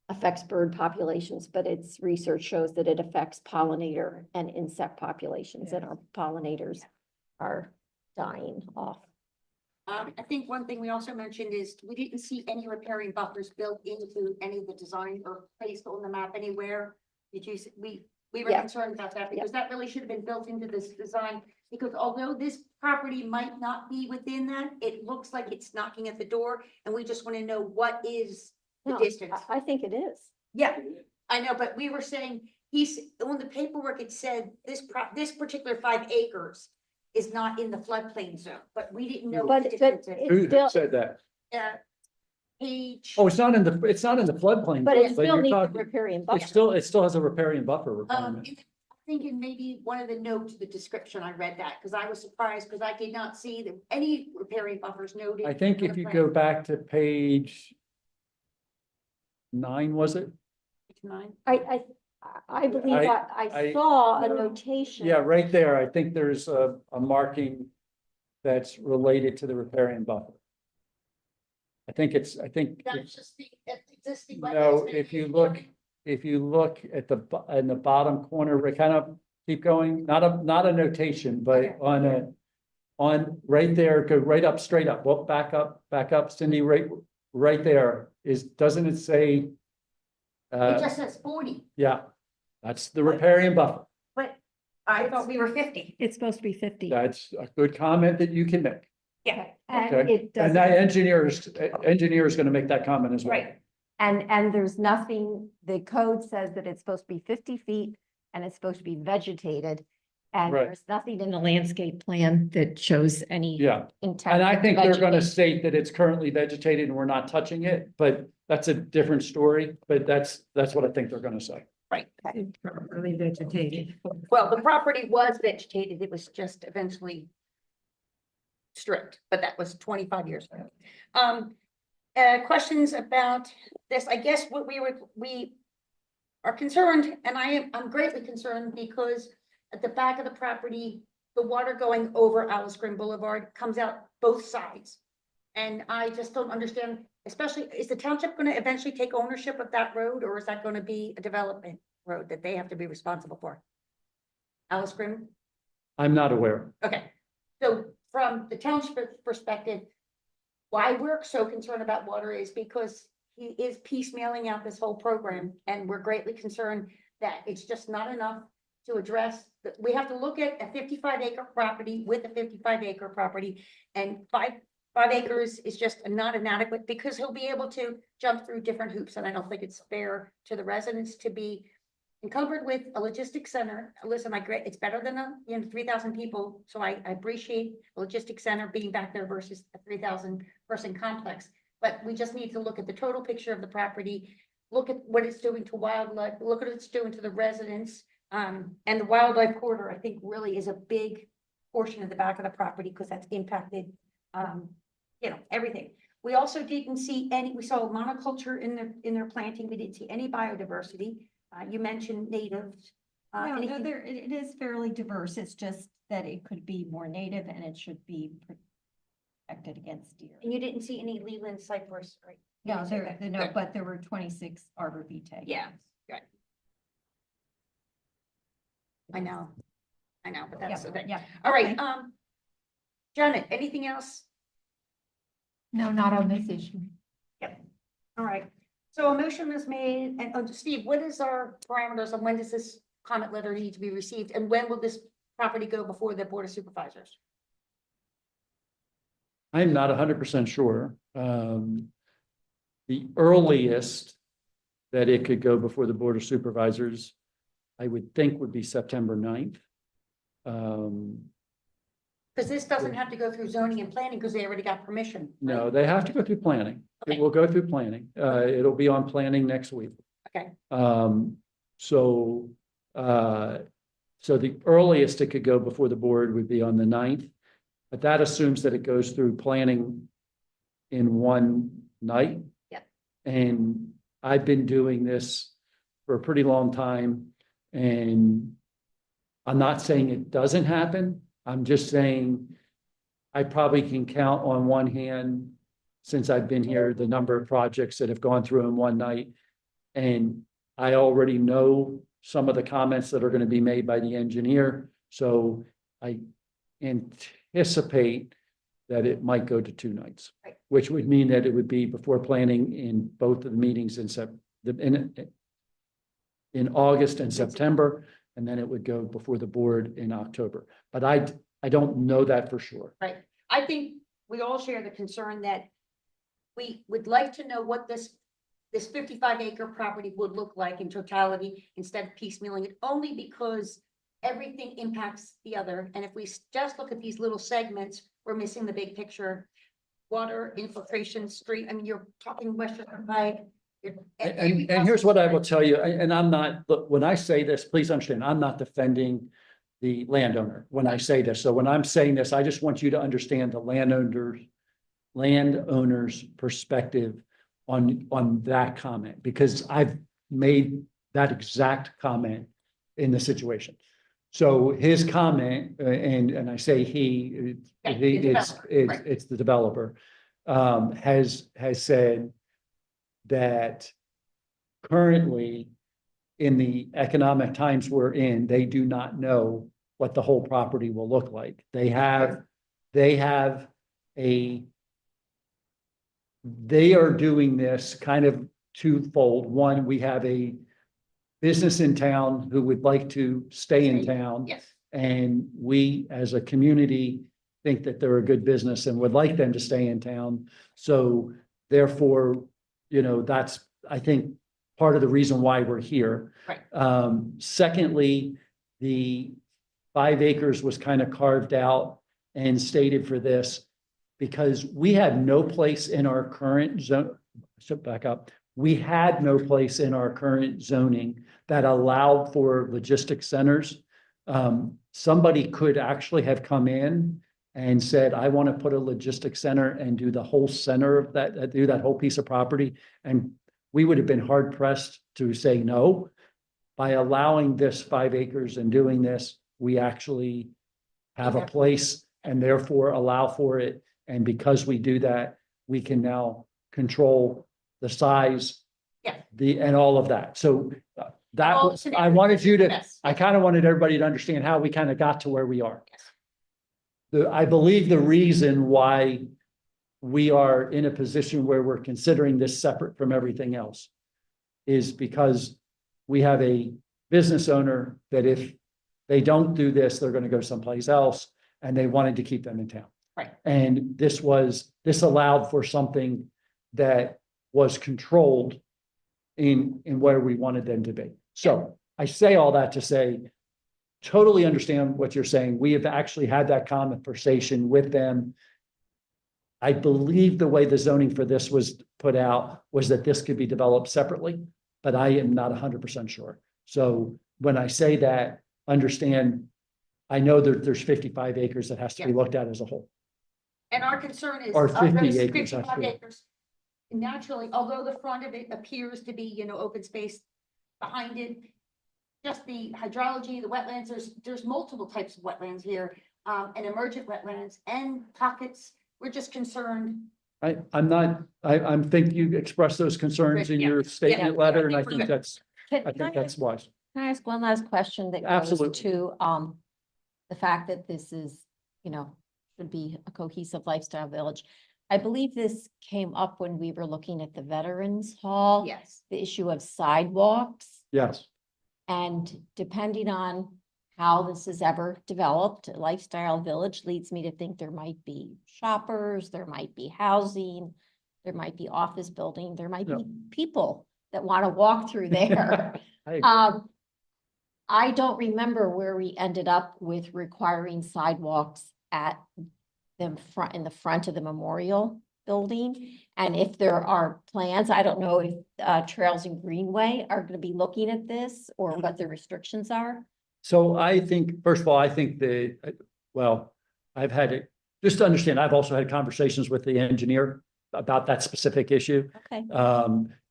affects bird populations, but its research shows that it affects pollinator and insect populations, and our pollinators are dying off. I think one thing we also mentioned is we didn't see any riparian buffers built into any of the design or placed on the map anywhere. Did you, we were Yeah. concerned about that because that really should have been built into this design. Because although this property might not be within that, it looks like it's knocking at the door, and we just want to know what is the No, distance. I think it is. Yeah, I know, but we were saying, on the paperwork, it said this particular 5 acres is not in the floodplain zone, but we didn't know. But the difference in, it's still, said that? Page. Oh, it's not in the floodplain. but it still you're needs a talking- riparian It buffer. still has a riparian buffer requirement. I think in maybe one of the notes, the description, I read that, because I was surprised, because I did not see that any riparian buffers noted. I think on if the you plan. go back to page 9, was it? Page 9. I believe I I- saw a notation. Yeah, right there. I think there's a marking that's related to the riparian buffer. That's just the existing. No, wetlands. if you look at in the bottom corner, we kind of keep going, not a notation, but Okay. on right there, go right up, straight up, well, back up, Cindy, right there doesn't it say? It just says 40, Yeah, that's the riparian buffer. but I thought we were 50. It's supposed to be 50. That's a good comment that you can make. Yeah. And Okay. it And doesn't. that engineer is gonna make that comment as well. Right. And there's nothing, the code says that it's supposed to be 50 feet and it's supposed to be vegetated. And Right. there's nothing in the landscape plan that shows any Yeah, intent. and I to think they're gonna vegetate. state that it's currently vegetated and we're not touching it, but that's a different story, but that's what I think they're gonna say. Right. Really vegetated. Well, the property was vegetated. It was just eventually stripped, but that was 25 years ago. Questions about this? I guess what we are concerned, and I'm greatly concerned because at the back of the property, the water going over Alice Grim Boulevard comes out both sides. And I just don't understand, especially, is the township going to eventually take ownership of that road, or is that going to be a development road that they have to be responsible for? Alice Grim? I'm not aware. Okay, so from the township perspective, why we're so concerned about water is because he is piecemealing out this whole program, and we're greatly concerned that it's just not enough to address. We have to look at a 55-acre property with a 55-acre property, and five acres is just not inadequate because he'll be able to jump through different hoops, and I don't think it's fair to the residents to be encumbered with a logistics center. Listen, it's better than 3,000 people. So I appreciate a logistics center being back there versus a 3,000 person complex. But we just need to look at the total picture of the property, look at what it's doing to wildlife, look at what it's doing to the residents. And the wildlife corridor, I think, really is a big portion of the back of the property because that's impacted, everything. We also didn't see we saw monoculture in their planting. We didn't see any biodiversity. You mentioned natives. No, it is fairly diverse. It's just that it could be more native and it should be protected against deer. And you didn't see any Leland cypress, right? You No, didn't see that? Good. but there were 26 arbor vitae. Yeah, good. I know, but that's okay. Yeah. All right, Janet, anything else? No, not on this issue. All right, so a motion was made, and Steve, what is our parameters on when does this comment letter need to be received, and when will this property go before the Board of Supervisors? I'm not 100% sure. The earliest that it could go before the Board of Supervisors, I would think would be September 9th. Because this doesn't have to go through zoning and planning because they already got permission. No, they have to go through planning. Okay. It will go through planning. It'll be on planning next week. Okay. So the earliest it could go before the board would be on the 9th, but that assumes that it goes through planning in one night. Yep. And I've been doing this for a pretty long time, and I'm not saying it doesn't happen. I'm just saying I probably can count on one hand, since I've been here, the number of projects that have gone through in one night. And I already know some of the comments that are going to be made by the engineer. So I anticipate that it might go to 2 nights, Right. which would mean that it would be before planning in both of the meetings in August and September, and then it would go before the board in October. But I don't know that for sure. Right. I think we all share the concern that we would like to know what this 55-acre property would look like in totality instead of piecemealing it, only because everything impacts the other. And if we just look at these little segments, we're missing the big picture. Water, infiltration, street, I mean, you're talking West Chester Pike. And here's what I will tell you, and I'm not, look, when I say this, please understand, I'm not defending the landowner when I say this. So when I'm saying this, I just want you to understand the landowner's perspective on that comment, because I've made that exact comment in the situation. So his comment, and I say it's the developer, has said that currently in the economic times we're in, they do not know what the whole property will look like. They are doing this kind of twofold. One, we have a business in town who would like to stay in town. Yes. And we, as a community, think that they're a good business and would like them to stay in town. So therefore, that's, I think, part of the reason why we're here. Right. Secondly, the 5 acres was kind of carved out and stated for this because we had no place in our current zone, so back up. We had no place in our current zoning that allowed for logistics centers. Somebody could actually have come in and said, I want to put a logistics center and do the whole center of that, do that whole piece of property. And we would have been hard pressed to say no. By allowing this 5 acres and doing this, we actually have a place and therefore allow for it. And because we do that, we can now control the size. Yeah. And all of that. So that All the was, I scenarios wanted that you to, yes, I yes. kind of wanted everybody to understand how we kind of got to where we are. Yes. I believe the reason why we are in a position where we're considering this separate from everything else is because we have a business owner that if they don't do this, they're going to go someplace else, and they wanted to keep them in town. Right. And this allowed for something that was controlled in where we wanted them to be. So I say all that to say, totally understand what you're saying. We have actually had that conversation with them. I believe the way the zoning for this was put out was that this could be developed separately, but I am not 100% sure. So when I say that, understand, I know that there's 55 acres that has to be looked at as a whole. And our concern is. Or of 50 those acres, 55 actually. acres, naturally, although the front of it appears to be, open space behind it, just the hydrology, the wetlands, there's multiple types of wetlands here, and emergent wetlands and pockets. We're just concerned. I think you expressed those concerns in Yeah. your statement Yeah. letter, and I I think think we're that's wise. Can I ask one last question that goes Absolutely. to, the fact that this is, should be a cohesive lifestyle village? I believe this came up when we were looking at the Veterans Hall. Yes. The issue of sidewalks, Yes. and depending on how this is ever developed, a lifestyle village leads me to think there might be shoppers, there might be housing, there might be office building, there might be people that want to walk through there. I don't remember where we ended up with requiring sidewalks at in the front of the memorial building. And if there are plans, I don't know if Trails and Greenway are going to be looking at this or what the restrictions are. So I think, first of all, I think I've had it, just to understand, I've also had conversations with the engineer about that specific issue. Okay.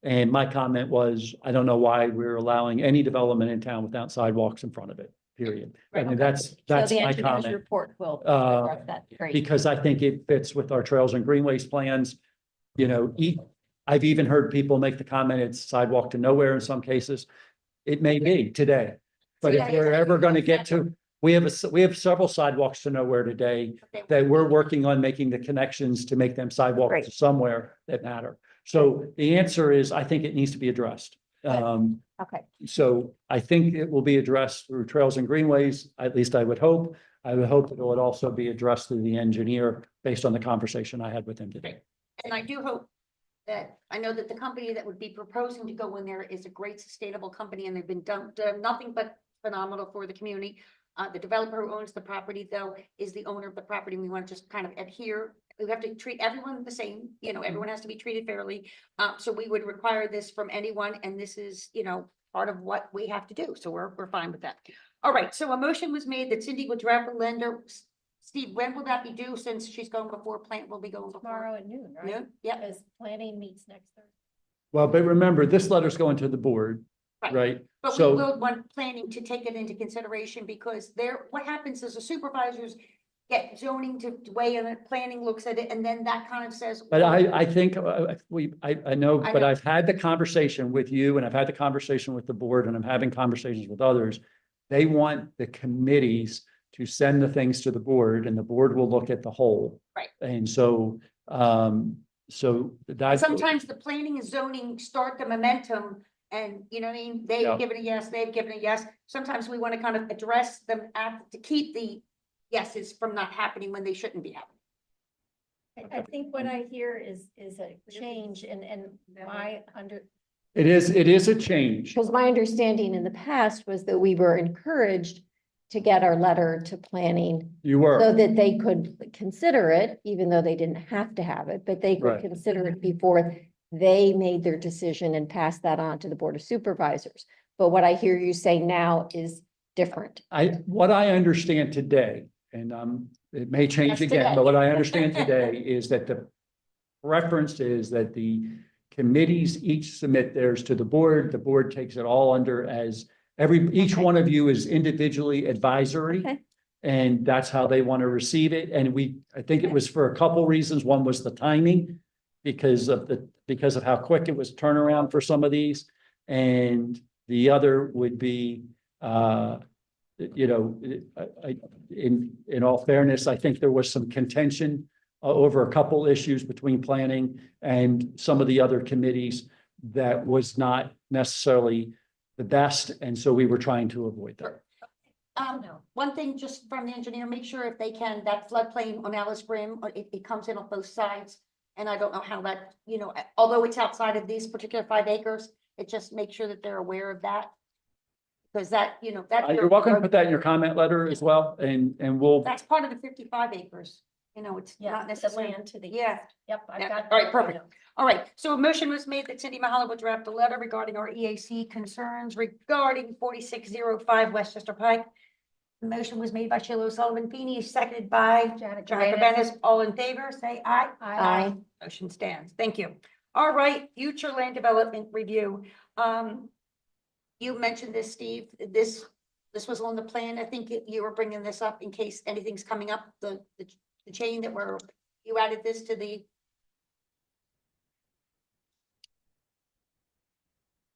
And my comment was, I don't know why we're allowing any development in town without sidewalks in front of it, period. I mean, Okay. that's So the my engineer's comment. report will Uh, address that. Great. Because I think it fits with our Trails and Greenways plans. I've even heard people make the comment, it's sidewalk to nowhere in some cases. It may be today, but if we're ever going to get to, we have several sidewalks to nowhere today that we're working on making the connections to make them sidewalks Great. to somewhere that matter. So the answer is, I think it needs to be addressed. Okay. So I think it will be addressed through Trails and Greenways, at least I would hope. I would hope that it would also be addressed through the engineer based on the conversation I had with him today. And I do hope that, I know that the company that would be proposing to go in there is a great sustainable company, and they've been done nothing but phenomenal for the community. The developer who owns the property, though, is the owner of the property. We want to just kind of adhere. We have to treat everyone the same, everyone has to be treated fairly. So we would require this from anyone, and this is, part of what we have to do. So we're fine with that. All right, so a motion was made that Cindy would draft a lender. Steve, when will that be due, since she's going before plant will be going before? Tomorrow at noon, right? Noon? Yep. Because planning meets next Thursday. Well, but remember, this letter's going to the board, right? But we So- will want planning to take it into consideration, because what happens is the supervisors get zoning to weigh in it, planning looks at it, and then that kind of says. But I think I know, I but know. I've had the conversation with you and I've had the conversation with the board and I'm having conversations with others. They want the committees to send the things to the board and the board will look at the whole. Right. And so that's. Sometimes the planning and zoning start the momentum, and you know what I mean? They've Yeah. given a yes, they've given a yes. Sometimes we want to kind of address them to keep the yeses from not happening when they shouldn't be happening. I think what I hear is a change and my It is a change. because my understanding in the past was that we were encouraged to get our letter to planning You so were, that they could consider it, even though they didn't have to have it, but they could Right. consider it before they made their decision and passed that on to the Board of Supervisors. But what I hear you say now is different. what I understand today, and it may change That's again, today. but what I understand today is that the preference is that the committees each submit theirs to the board takes it all under as each Okay. one of you is individually advisory. Okay. And that's how they want to receive it. And I think it was for a couple reasons. One was the timing because of how quick it was turnaround for some of these. And the other would be, in all fairness, I think there was some contention over a couple issues between planning and some of the other committees that was not necessarily the best. And so we were trying to avoid that. One thing just from the engineer, make sure if they can, that floodplain on Alice Brim, it comes in on both sides. And I don't know how that, although it's outside of these particular 5 acres, it just makes sure that they're aware of that. Because that, that's. You're welcome to put that in your comment letter as well, and we'll, That's part of the 55 acres. It's Yeah, not the necessarily. land to the. Yeah. Yep, I've Yeah, got. all right, perfect. All right, so a motion was made that Cindy Mahala would draft a letter regarding our EAC concerns regarding 4605 West Chester Pike. The motion was made by Sheila O'Sullivan Feeney, seconded by Janet Janet Cabanas. All in favor, say aye. Aye. Motion stands. Thank you. All right, future land development review. You mentioned this, Steve. This was on the plan. I think you were bringing this up in case anything's coming up, the chain that you added this to the.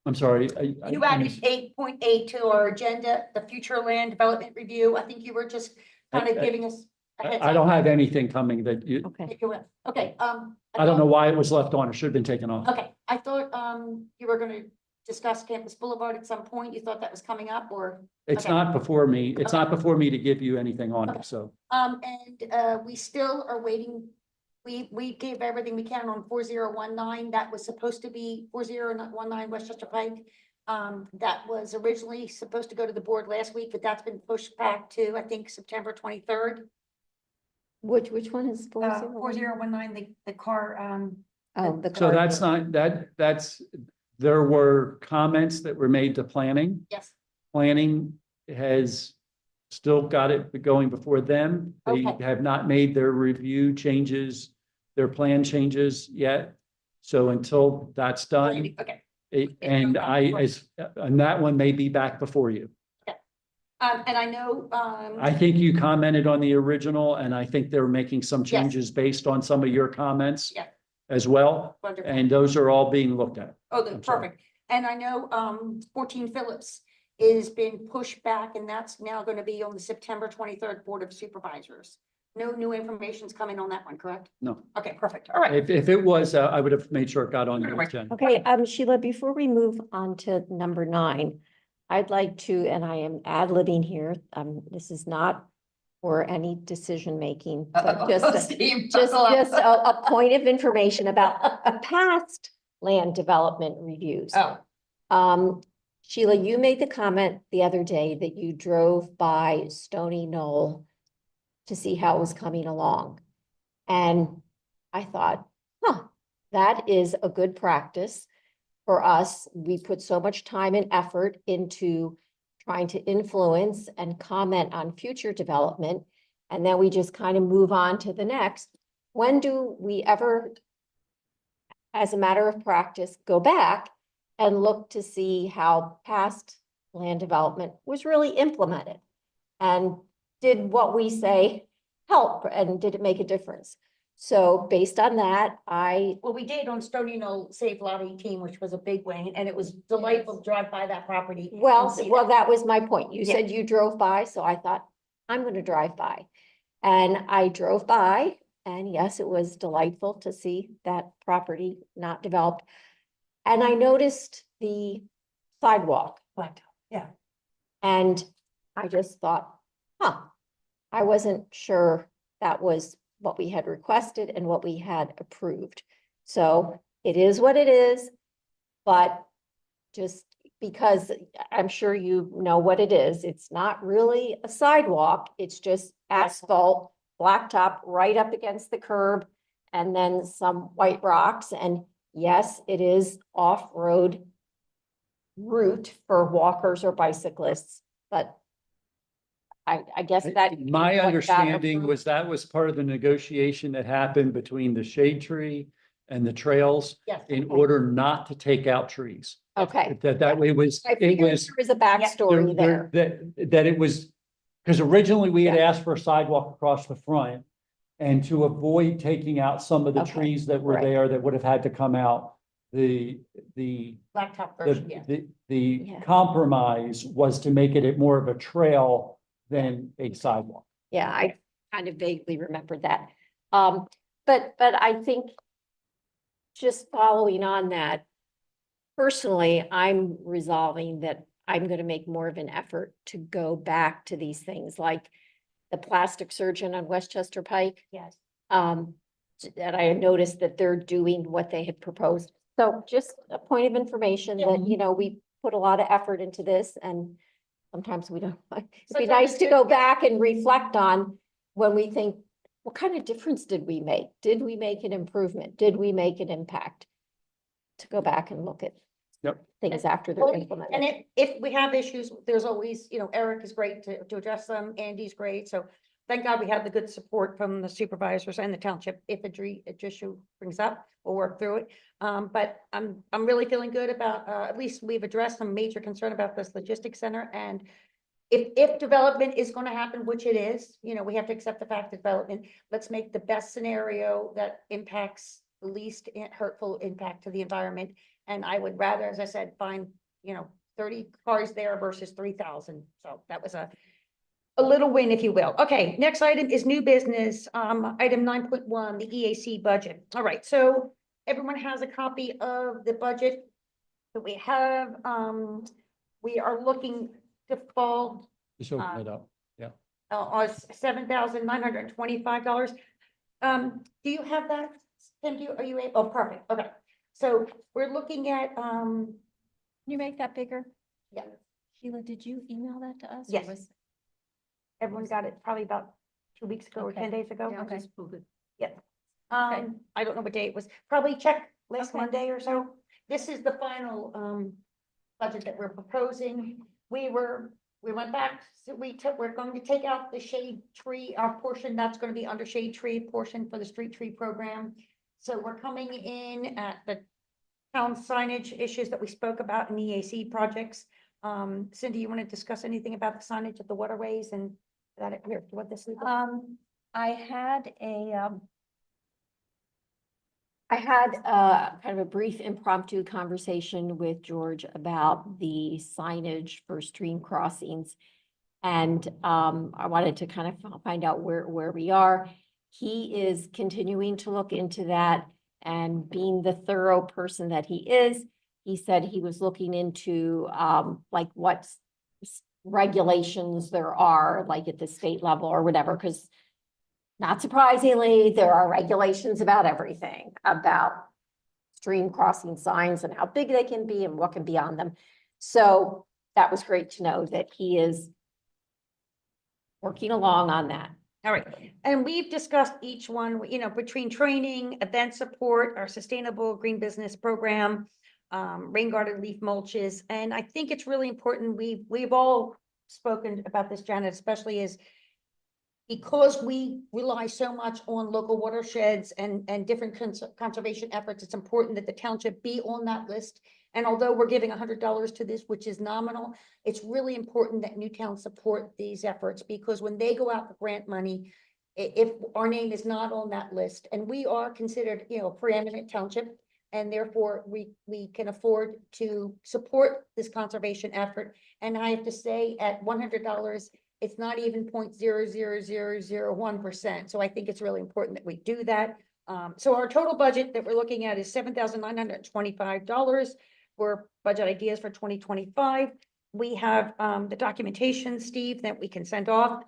I'm sorry. You added 8.8 to our agenda, the future land development review. I think you were just kind of giving us. a heads I don't up. have anything coming that you, Okay. If you will. Okay, I don't know why it was left on. It should have been taken off. Okay, I thought, you were gonna discuss Campus Boulevard at some point. You thought that was coming up or? It's Okay. not before me. It's Okay. not before me to give you anything on Okay. it, so. We still are waiting. We gave everything we can on 4019. That was supposed to be 4019 West Chester Pike. That was originally supposed to go to the board last week, but that's been pushed back to, I think, September 23rd. Which one is 40? 4019, the car, Oh, the So car. that's not, there were comments that were made to planning. yes, Planning has still got it going before them. They Okay. have not made their review changes, their plan changes yet. So until that's done, okay. and and that one may be back before you. And I know, I think you commented on the original, and I think they're making some Yes. changes based on some of your comments. Yeah. As well, wonderful. and those are all being looked at. Oh, I'm sorry. perfect. And I know, 14 Phillips is being pushed back and that's now going to be on the September 23rd Board of Supervisors. No new information's coming on that one, correct? No. Okay, perfect. All right. If it was, I would have made sure it got on your agenda. Okay, Sheila, before we move on to number 9, I'd like to, and I am ad-libbing here, this is not for any decision-making, but just a point of information about a past land development reviews. Oh, Sheila, you made the comment the other day that you drove by Stony Knoll to see how it was coming along. And I thought, that is a good practice for us. We put so much time and effort into trying to influence and comment on future development. And then we just kind of move on to the next. When do we ever, as a matter of practice, go back and look to see how past land development was really implemented? And did what we say help, and did it make a difference? So based on that, well, we did on Stony Knoll Save Lot 18, which was a big win, and it was delightful to drive by that property. and see that was my point. You Yeah. said you drove by, so I thought, I'm gonna drive by. And I drove by, and yes, it was delightful to see that property not developed. And I noticed the sidewalk, Blacktop, yeah. and I just thought, I wasn't sure that was what we had requested and what we had approved. So it is what it is, but just because I'm sure you know what it is. It's not really a sidewalk. It's just asphalt, blacktop right up against the curb and then some white rocks. And yes, it is off-road route for walkers or bicyclists, but I guess that. My what got understanding approved. was that was part of the negotiation that happened between the shade tree and the trails Yes. in order not to take out trees. Okay. That way I it figured was. there was a backstory there. That it was, because originally we had asked for a sidewalk across the front. And to avoid taking out some of the Okay, trees that were right. there that would have had to come out, the Blacktop version, yeah. the Yeah. compromise was to make it more of a trail than a sidewalk. Yeah, I kind of vaguely remembered that. But I think just following on that, personally, I'm resolving that I'm going to make more of an effort to go back to these things like the plastic surgeon on West Chester Pike. Yes. And I noticed that they're doing what they had proposed. So just a point of information that, you know, we put a lot of effort into this and sometimes we don't. It'd be Sometimes nice it's to good, go yeah. back and reflect on when we think, what kind of difference did we make? Did we make an improvement? Did we make an impact? To go back and look at Yep. things after they're Well, implemented. And if we have issues, there's always, you know, Eric is great to address them, Andy's great, so thank God we have the good support from the supervisors and the township. If a issue brings up, we'll work through it. But I'm really feeling good about, at least we've addressed some major concern about this logistics center, and if development is gonna happen, which it is, you know, we have to accept the fact that development, let's make the best scenario that impacts the least hurtful impact to the environment. And I would rather, as I said, find, you know, 30 cars there versus 3,000. So that was a little win, if you will. Okay, next item is new business, item 9.1, the EAC budget. All right, so everyone has a copy of the budget that we have. We are looking to fall Just open it up. on $7,925. Do you have that? Tim, are you able? Oh, perfect. Okay. So we're looking at, Can you make that bigger? yeah, Sheila, did you email that to us? or Yes. was- everyone got it probably about 2 weeks ago or Okay. 10 days ago. Yeah, okay. Yep. Okay. I don't know what day it was. Probably check last Okay. Monday or so. This is the final, budget that we're proposing. We went back, so we're going to take out the shade tree, our portion, that's gonna be under shade tree portion for the street tree program. So we're coming in at the town signage issues that we spoke about in EAC projects. Cindy, you want to discuss anything about the signage of the waterways and that, here, what this is? I had Kind of a brief impromptu conversation with George about the signage for stream crossings. And I wanted to kind of find out where we are. He is continuing to look into that, and being the thorough person that he is, he said he was looking into like what regulations there are, like at the state level or whatever, because not surprisingly, there are regulations about everything, about stream crossing signs and how big they can be and what can be on them. So that was great to know that he is working along on that. All right, and we've discussed each one, you know, between training, event support, our sustainable green business program, rain garden leaf mulches, and I think it's really important, we've all spoken about this, Janet, especially is because we rely so much on local watersheds and different conservation efforts, it's important that the township be on that list. And although we're giving $100 to this, which is nominal, it's really important that Newtown support these efforts, because when they go out for grant money, if our name is not on that list, and we are considered, you know, a preeminent township, and therefore we can afford to support this conservation effort. And I have to say, at $100, it's not even 0.00001%. So I think it's really important that we do that. So our total budget that we're looking at is $7,925 for budget ideas for 2025. We have the documentation, Steve, that we can send off.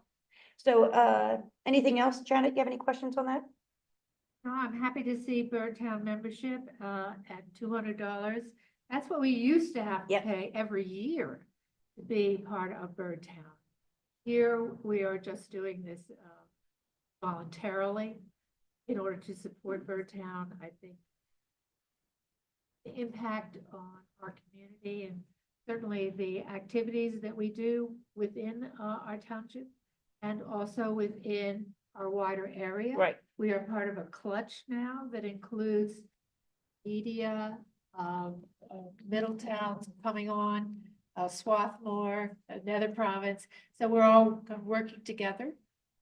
So anything else, Janet? You have any questions on that? No, I'm happy to see Birdtown membership at $200. That's what we used to have to Yep. pay every year to be part of Bird Town. Here, we are just doing this voluntarily in order to support Bird Town. I think the impact on our community and certainly the activities that we do within our township and also within our wider area. Right. We are part of a clutch now that includes media, Middletown coming on, Swarthmore, another province. So we're all working together.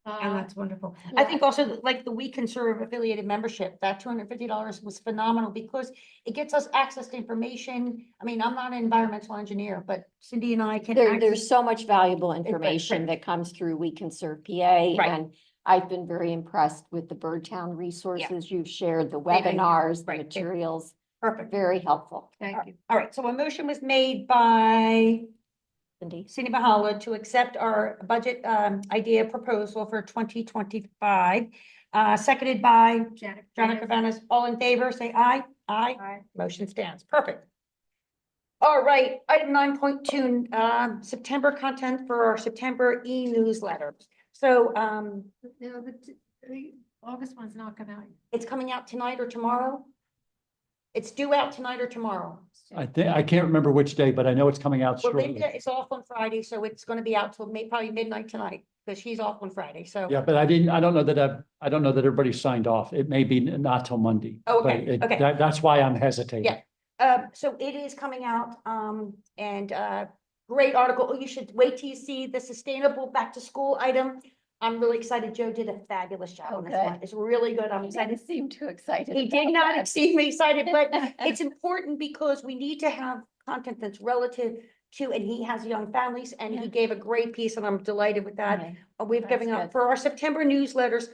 And that's wonderful. I yeah. think also like the We Can Serve affiliated membership, that $250 was phenomenal because it gets us access to information. I mean, I'm not an environmental engineer, but Cindy and I can. There's access- so much valuable right. information that comes through We Can Serve PA. Right. And I've been very impressed with the Birdtown resources you've shared, the They've been- webinars, the right. materials, Perfect. very helpful. Thank you. All right, so a motion was made by Cindy? Cindy Mahala to accept our budget idea proposal for 2025. Seconded by Janet. Janet Cabanas. All in favor, say aye. Aye. Aye. Motion stands. Perfect. All right, item 9.2, September content for our September e-newsletter. So No, the August one's not gonna. it's coming out tonight or tomorrow? It's due out tonight or tomorrow. I can't remember which day, but I know it's coming out Well, shortly. Linda is off on Friday, so it's gonna be out till probably midnight tonight, because she's off on Friday, so. Yeah, but I don't know that everybody signed off. It may be not till Monday. Oh, okay, but okay. That's why I'm hesitating. Yeah. So it is coming out, and, great article. Oh, you should wait till you see the sustainable back to school item. I'm really excited. Joe did a fabulous job on this Okay. one. It's really good. I'm He excited. didn't seem too excited. He did about not that. exceed excited, but it's important because we need to have content that's relative to, and he has young families, and he Yeah. gave a great piece, and I'm delighted with that. Okay. We've That's given up good. for our September newsletters.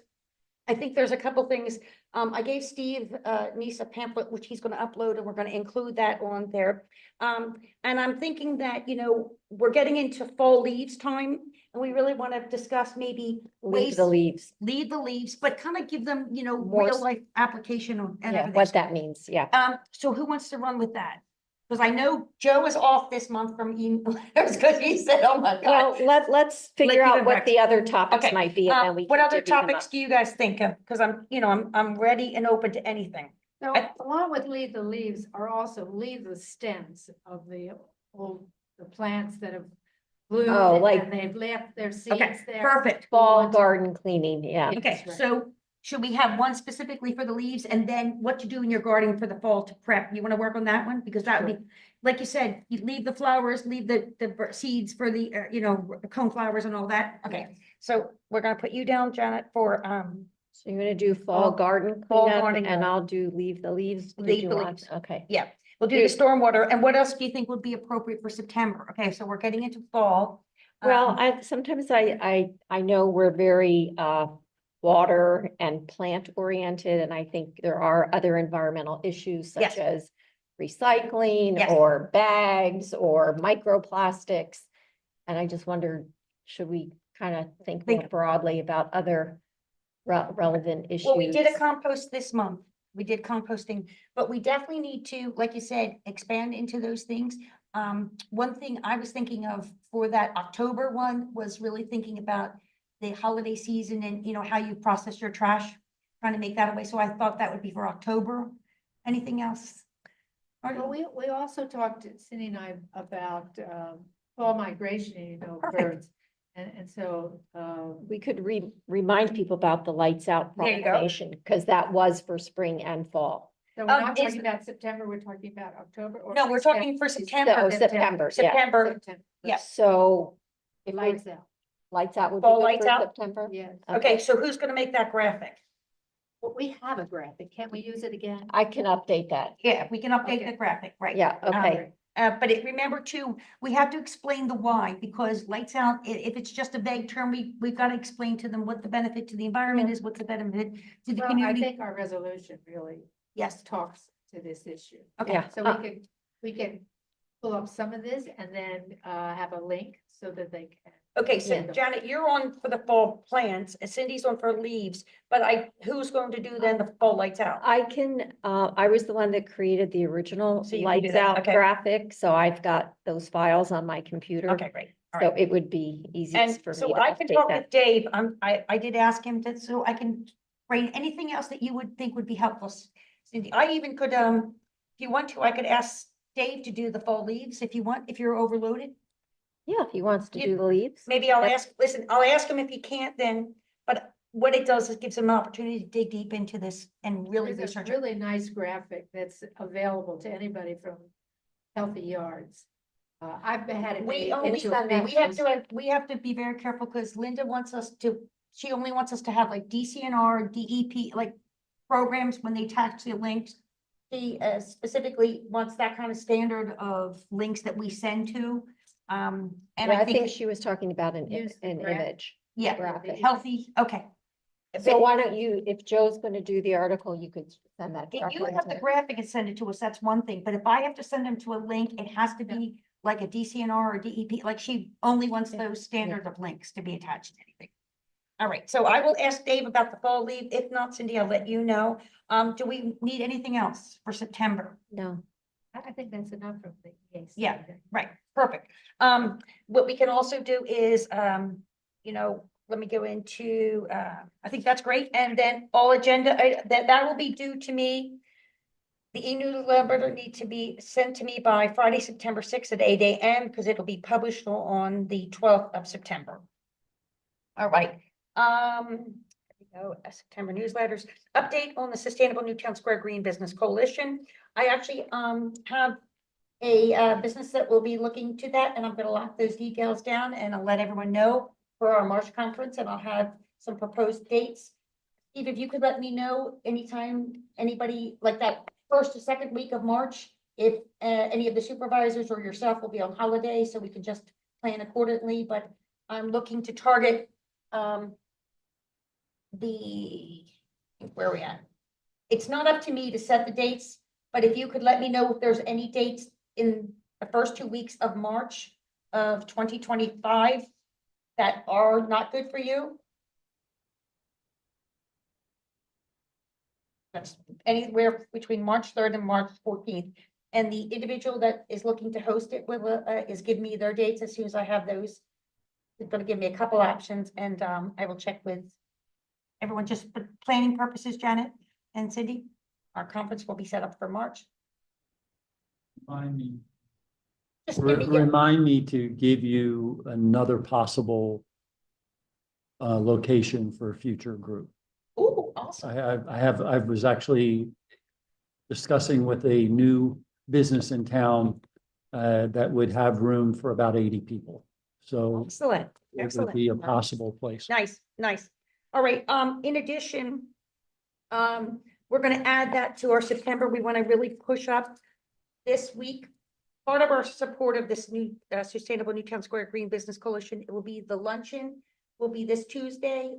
I think there's a couple things. I gave Steve Nice a pamphlet, which he's gonna upload, and we're gonna include that on there. And I'm thinking that, we're getting into fall leaves time, and we really want to discuss maybe Leave the leaves. leave the leaves, but kind of give them, More real s- life application and Yeah, everything. what that means, yeah. So who wants to run with that? Because I know Joe is off this month from letters because he said, oh my Well, God. let's figure give out it what back. the other topics Okay, might be and then we. What can other divvy them topics up. do you guys think of? Because I'm ready and open to anything. So I- along with leave the leaves are also leave the stems of the plants that have bloomed. Oh, like- And they've left their Okay, seeds there. perfect. Fall garden cleaning, yeah. Yeah. Okay, That's right. so should we have one specifically for the leaves and then what to do in your garden for the fall to prep? You want to work on that one? Because that would be, like you said, you leave the flowers, leave the seeds for the, cone flowers and all that. Okay, so we're gonna put you down, Janet, for, So you're gonna do fall Fall- garden fall cleanup gardening. and I'll do leave the leaves. Did Leave you the want- leaves. Okay. yeah, we'll do the stormwater. And what else do you think would be appropriate for September? Okay, so we're getting into fall. Well, sometimes I know we're very water and plant oriented, and I think there are other environmental issues Yes. such as recycling Yes. or bags or microplastics. And I just wondered, should we kind of think more broadly about other relevant issues? Well, we did a compost this month. We did composting, but we definitely need to, like you said, expand into those things. One thing I was thinking of for that October one was really thinking about the holiday season and, how you process your trash, trying to make that away. So I thought that would be for October. Anything else? Well, we also talked, Cindy and I, about fall migration, Perfect. birds. And so, We could remind people about the lights out There you go. proclamation, because that was for spring and fall. so we're not is- talking about September, we're talking about October or. No, we're talking for September. Oh, September, yeah. September. September. Yes. So if we, Lights out, lights out would be Fall good lights for out? September? yes. Okay, so who's gonna make that graphic? Well, we have a graphic, can't we use it again? I can update that. Yeah, we can update Okay. the graphic, right? Yeah, okay. But remember too, we have to explain the why, because lights out, if it's just a vague term, we've got to explain to them what the benefit to the environment is, what's the benefit to the Well, I community. think our resolution really Yes, talks to this issue. okay. Yeah. So we can pull up some of this and then have a link so that they can Okay, so Yeah. Janet, you're on for the fall plants, and Cindy's on for leaves, but who's going to do then the fall lights out? I can, I was the one that created the original So you can do lights that, out okay. graphic, so I've got those files on my computer. Okay, great. All So right. it would be easiest And for me so to I can update talk that. with Dave. I did ask him to, so I can bring anything else that you would think would be helpful. Cindy, I even could, if you want to, I could ask Dave to do the fall leaves if you want, if you're overloaded. Yeah, if he wants to You- do the leaves. Maybe I'll Yep. ask, listen, I'll ask him if he can't then, but what it does is gives him an opportunity to dig deep into this and really There's a research it. really nice graphic that's available to anybody from Healthy Yards. I've had it. We made only, into a big we have to be very careful because Linda wants us to, she only wants us to have like DCNR, DEP, like programs when they attach the links. She specifically wants that kind of standard of links that we send to. And Yeah, I think, she was talking about an Use the image. graphic. yeah, graphic. healthy, okay. So why don't you, if Joe's gonna do the article, you could send that. If you directly have the to- graphic and send it to us, that's one thing, but if I have to send them to a link, it has to be like a DCNR or DEP, like she only wants Yeah. those standard of links to be attached to anything. All right, so I will ask Dave about the fall leave. If not, Cindy, I'll let you know. Do we need anything else for September? No, I think that's enough from the EAC. Yeah. Right, perfect. What we can also do is, let me go into, I think that's great. And then all agenda, that will be due to me. The e-newsletter need to be sent to me by Friday, September 6th at 8 a.m. because it'll be published on the 12th of September. All right. There we go, September newsletters. Update on the Sustainable Newtown Square Green Business Coalition. I actually have a business that will be looking to that, and I'm gonna lock those details down and I'll let everyone know for our March conference, and I'll have some proposed dates. Steve, if you could let me know anytime anybody like that first or second week of March, if any of the supervisors or yourself will be on holiday, so we can just plan accordingly, but I'm looking to target where are we at? It's not up to me to set the dates, but if you could let me know if there's any dates in the first 2 weeks of March of 2025 that are not good for you. That's anywhere between March 3rd and March 14th. And the individual that is looking to host it will, is give me their dates as soon as I have those. They're gonna give me a couple options, and I will check with everyone just for planning purposes, Janet and Cindy. Our conference will be set up for March. Remind me. Just give me, Remind me to give you another possible location for a future group. ooh, awesome. I was actually discussing with a new business in town that would have room for about 80 people. So Excellent, it would excellent. be a possible place. Nice, nice. All right, in addition, we're gonna add that to our September. We want to really push up this week. Part of our support of this new Sustainable Newtown Square Green Business Coalition, it will be the luncheon, will be this Tuesday.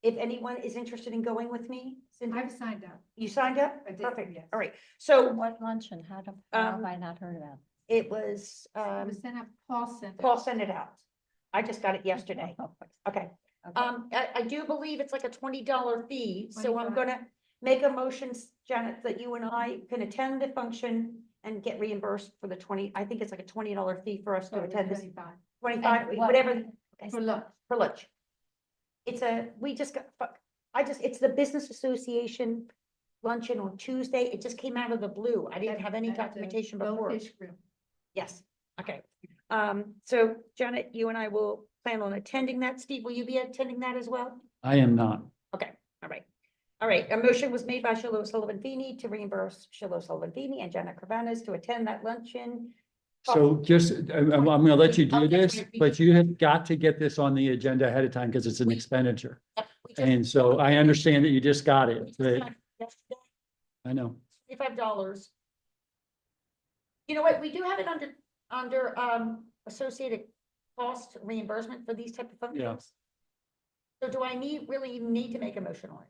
If anyone is interested in going with me, Cindy, I've signed up. you signed up? I did, Perfect, yes. all right. So what luncheon? How have I not heard about? it was, It was sent up, Paul sent. it. Paul sent it out. I just got it yesterday. Okay. Okay. I do believe it's like a $20 fee, so I'm 25. gonna make a motion, Janet, that you and I can attend the function and get reimbursed for the 20, I think it's like a $20 fee for us So to it was attend this, 25. 25, And what- whatever, For lunch. for lunch. It's we just got, it's the Business Association luncheon on Tuesday. It just came out of the blue. I didn't have any At the documentation before. Goldfish Grill. Yes, okay. So Janet, you and I will plan on attending that. Steve, will you be attending that as well? I am not. Okay, all right. All right, a motion was made by Shiloh Sullivan Feeney to reimburse Shiloh Sullivan Feeney and Janet Carvanas to attend that luncheon. So just, I'm gonna let you Oh, do that's this, right. but you have got to get this on the agenda ahead of time because it's an expenditure. We just- And so I understand that you just got it, but I know. $25. You know what, we do have it under associated cost reimbursement for these type of functions. So do I really even need to make a motion on it?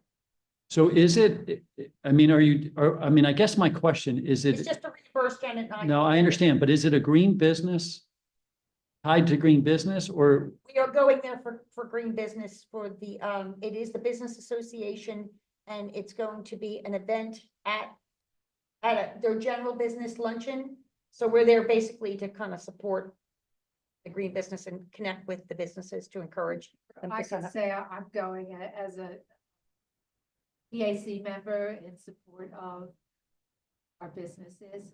So is it, I mean, I mean, I guess my question is It's it, just to reimburse Janet and I. no, I understand, but is it a green business? tied to green business or, We are going there for green business for the, it is the Business Association, and it's going to be an event at their general business luncheon. So we're there basically to kind of support the green business and connect with the businesses to encourage them I to sign can up. say I'm going as a EAC member in support of our businesses.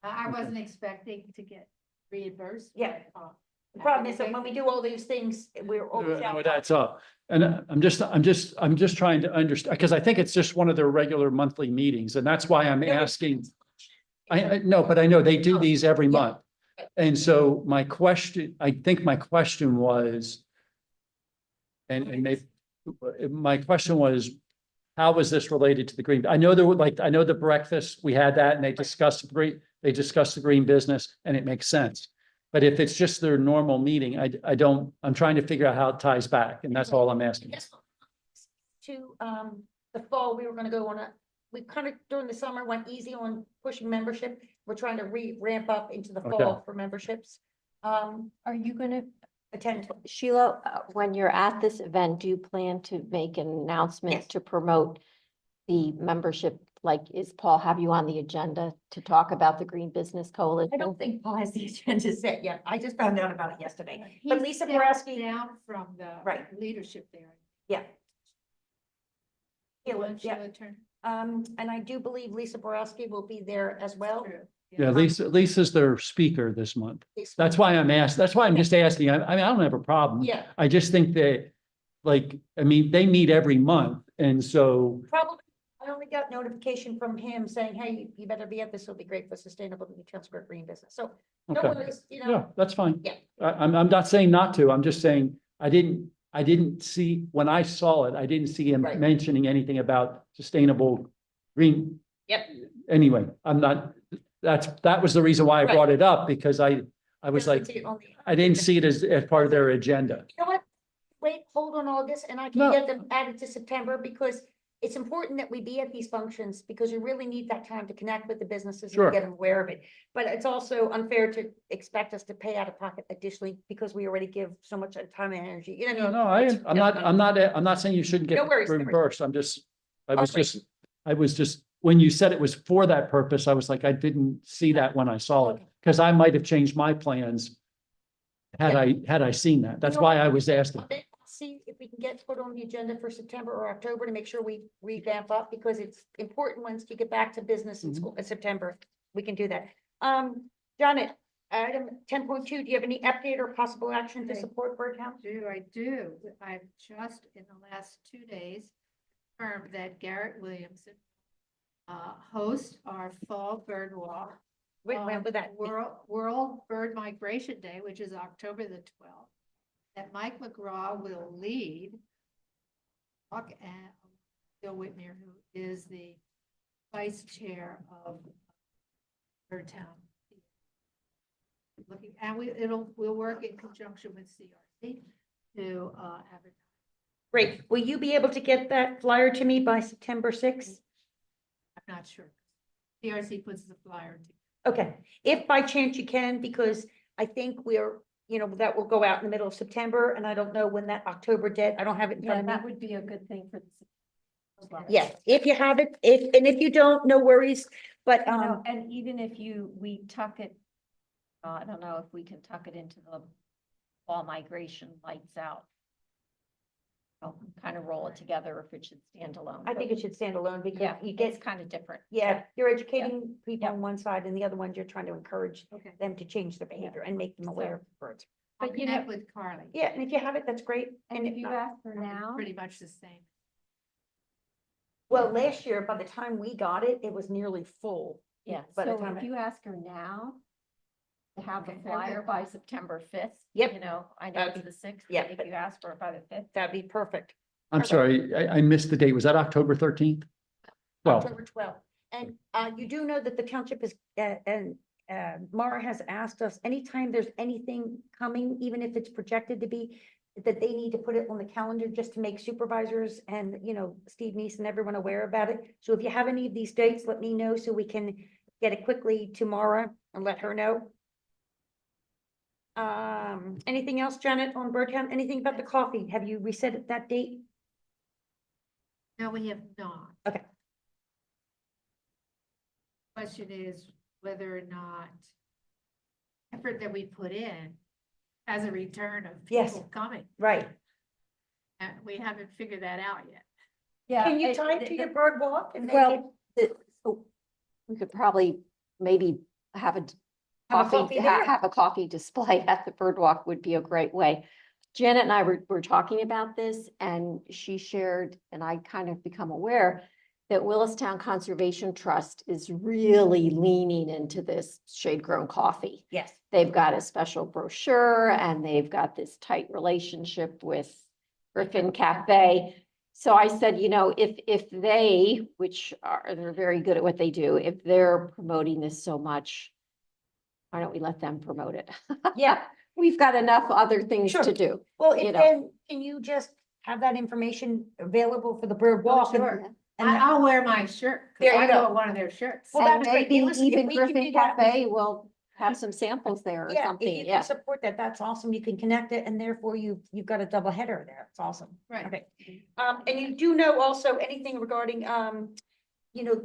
I Okay. wasn't expecting to get reimbursed. Yeah. but, The problem is that when we do all these things, we're always out. it adds up. And I'm just trying to understand, because I think it's just one of their regular monthly meetings, and that's why I'm asking. I know, but I know they do these every Yeah. month. And so I think my question was, and maybe, my question was, how was this related to the green? I know there were I know the breakfast, we had that and they discussed the green business and it makes sense. But if it's just their normal meeting, I'm trying to figure out how it ties back, and that's all I'm asking. Yes. To, the fall, we were gonna go on we kind of during the summer went easy on pushing membership. We're trying to ramp up into the fall Okay. for memberships. Are you gonna, Attend. Sheila, when you're at this event, do you plan to make an announcement Yes. to promote the membership? Like, is Paul have you on the agenda to talk about the Green Business Coalition? I don't think Paul has the agenda set yet. I just found out about it yesterday. But He Lisa stepped Boraski, down from the Right. leadership there. yeah. You Yeah, want yeah. Sheila turn? And I do believe Lisa Boraski will be there as well. True. Yeah, Lisa's their speaker this month. This That's one. why that's why I'm just asking. I mean, I don't have a problem. Yeah, I just think that, I mean, they meet every month, and so, probably. I only got notification from him saying, hey, you better be at this. It'll be great for Sustainable Newtown Square green business. So no okay. worries, Yeah, that's fine. Yeah. I'm not saying not to. I'm just saying, I didn't see, when I saw it, I didn't see him Right. mentioning anything about sustainable green. Yep. Anyway, that was the reason why I Right. brought it up, because I was Just like, to see it on the- I didn't see it as part of their agenda. You know what? Wait, hold on August, and I can No. get them added to September, because it's important that we be at these functions, because you really need that time to connect with the businesses Sure. and get them aware of it. But it's also unfair to expect us to pay out of pocket additionally, because we already give so much time and energy. You know what No, I mean? no, I'm not saying you shouldn't get No worries, no worries. reimbursed. Okay. I was just, when you said it was for that purpose, I was like, I didn't see that when I saw it. Okay. Because I might have changed my plans had I seen that. That's You know why what? I was asking. See if we can get put on the agenda for September or October to make sure we revamp up, because it's important once you get back to business in Mhm. school in September, we can do that. Janet, item 10.2, do you have any update or possible action to Okay. support bird count? I do. I've just in the last 2 days confirmed that Garrett Williamson host our fall bird walk. When on would that be? World Bird Migration Day, which is October the 12th. That Mike McGraw will lead. Walk and Bill Whitmer, who is the vice chair of Birdtown. And we'll work in conjunction with CRC to advertise. Great. Will you be able to get that flyer to me by September 6th? I'm not sure. CRC puts the flyer together. Okay, if by chance you can, because I think we're, that will go out in the middle of September, and I don't know when that October dead, I don't have it in Yeah, front of me. that would be a good thing for the. Yeah, if you have it, if you don't, no worries, but, And even if we tuck it, I don't know if we can tuck it into the fall migration lights out. Kind of roll it together, if it should stand alone. I think it should stand alone, because Yeah, you it's get, kind of different. yeah, you're educating people Yeah. on one side, and the other ones, you're trying to encourage Okay. them to change their behavior and make them aware of birds. I'll But you connect know- with Carly. Yeah, and if you have it, that's great. And if you not- ask for now, Pretty much the same. Well, last year, by the time we got it, it was nearly full. yeah, By the so time if it- you ask her now to have the Okay. flyer by September 5th. Yep. I know That'd it's be- the 6th, yeah, but if but- you ask for it by the 5th. That'd be perfect. I'm Perfect. sorry, I missed the date. Was that October 13th? Well, October 12th. And you do know that the township is, and Mara has asked us, anytime there's anything coming, even if it's projected to be, that they need to put it on the calendar just to make supervisors and, Steve Neese and everyone aware about it. So if you have any of these dates, let me know so we can get it quickly to Mara and let her know. Anything else, Janet, on Birdtown? Anything about the coffee? Have you reset that date? No, we have not. Okay. Question is whether or not effort that we put in has a return of Yes. people coming. Right. And we haven't figured that out yet. Yeah. Can you tie it to your bird walk and make it? Well, we could probably maybe have a Have a coffee, coffee there. have a coffee display at the Birdwalk would be a great way. Janet and I were talking about this and she shared, and I kind of become aware that Willistown Conservation Trust is really leaning into this shade-grown coffee. Yes. They've got a special brochure and they've got this tight relationship with Griffin Cafe. So I said, you know, if they, they're very good at what they do, if they're promoting this so much, why don't we let them promote it? Yeah. We've got enough other things Sure. to do. Well, You if know. then, can you just have that information available for the bird walk? and- sure. And I'll wear my shirt. 'Cause There you I go. got one of their shirts. Well, And that's great. maybe Listen, if even we can Griffin do that, Cafe will have some samples there or yeah, if something, you yeah. can support that, that's awesome. You can connect it and therefore you've got a double header there. It's awesome. Right. Okay. And you do know also anything regarding, you know,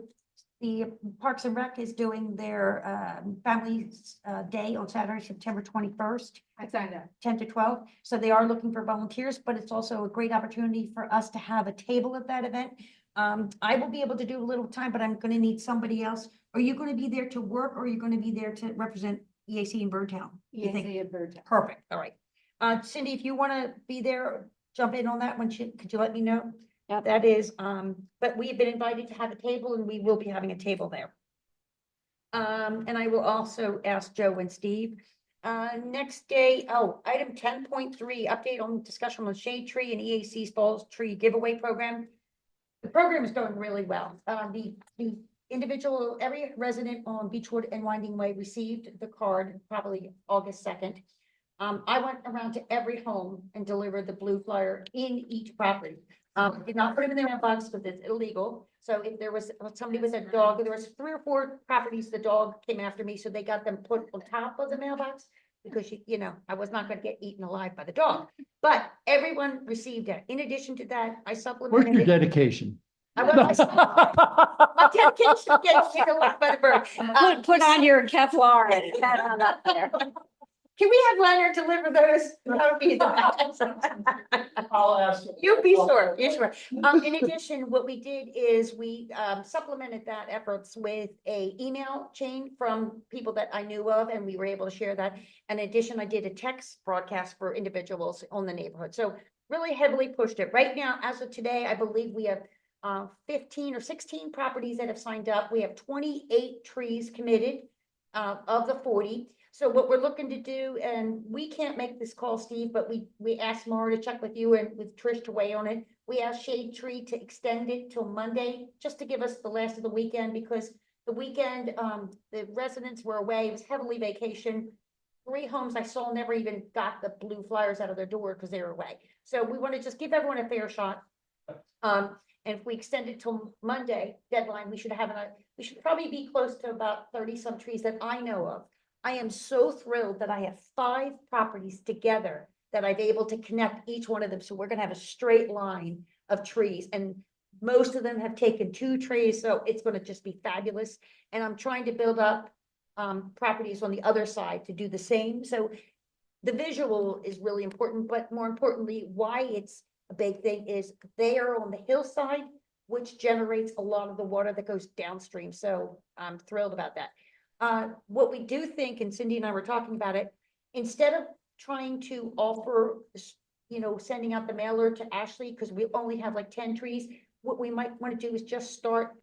the Parks and Rec is doing their, Families, Day on Saturday, September 21st. I signed up. 10 to 12. So they are looking for volunteers, but it's also a great opportunity for us to have a table at that event. I will be able to do a little time, but I'm going to need somebody else. Are you going to be there to work or are you going to be there to represent EAC in Birdtown? You think? EAC and Birdtown. Perfect. All right. Cindy, if you want to be there, jump in on that one. Could you let me know? Yep. That is, but we have been invited to have a table and we will be having a table there. And I will also ask Joe and Steve. Next day, item 10.3, update on discussion on shade tree and EAC's fall tree giveaway program. The program is going really well. The individual, every resident on Beechwood and Winding Way received the card probably August 2nd. I went around to every home and delivered the blue flyer in each property. Did not put them in their mailbox because it's illegal. So if there was somebody with a dog, there was 3 or 4 properties, the dog came after me, so they got them put on top of the mailbox. Because you know, I was not gonna get eaten alive by the dog, but everyone received it. In addition to that, I Where's supplemented your it. dedication? I was, my dedication to getting eaten alive by the bird. Put on your Kevlar and head on up there. Can we have Leonard deliver those? That would be the best. I'll ask. You'll be sure, you're sure. In addition, what we did is we supplemented that efforts with a email chain from people that I knew of, and we were able to share that. In addition, I did a text broadcast for individuals on the neighborhood. So really heavily pushed it. Right now, as of today, I believe we have 15 or 16 properties that have signed up. We have 28 trees committed of the 40. So what we're looking to do, and we can't make this call, Steve, but we asked Mara to check with you and with Trish to weigh on it. We asked Shade Tree to extend it till Monday, just to give us the last of the weekend, because the weekend, the residents were away. It was heavily vacation. 3 homes I saw never even got the blue flyers out of their door because they were away. So we want to just give everyone a fair shot. And if we extend it till Monday deadline, we should probably be close to about 30 some trees that I know of. I am so thrilled that I have 5 properties together that I've able to connect each one of them. So we're gonna have a straight line of trees, and most of them have taken 2 trees, so it's gonna just be fabulous. And I'm trying to build up properties on the other side to do the same. So the visual is really important, but more importantly, why it's a big thing is they are on the hillside, which generates a lot of the water that goes downstream. So I'm thrilled about that. What we do think, and Cindy and I were talking about it, instead of trying to offer, you know, sending out the mailer to Ashley, because we only have like 10 trees, what we might want to do is just start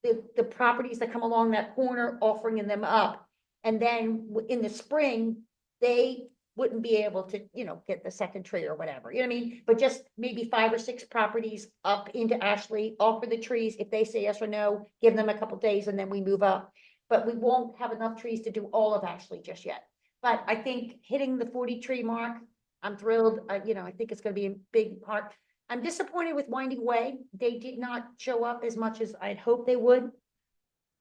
the properties that come along that corner, offering them up. And then in the spring, they wouldn't be able to, you know, get the second tree or whatever, you know what I mean? But just maybe 5 or 6 properties up into Ashley, offer the trees. If they say yes or no, give them a couple days and then we move up. But we won't have enough trees to do all of Ashley just yet. But I think hitting the 40 tree mark, I'm thrilled. You know, I think it's going to be a big part. I'm disappointed with Winding Way. They did not show up as much as I'd hoped they would.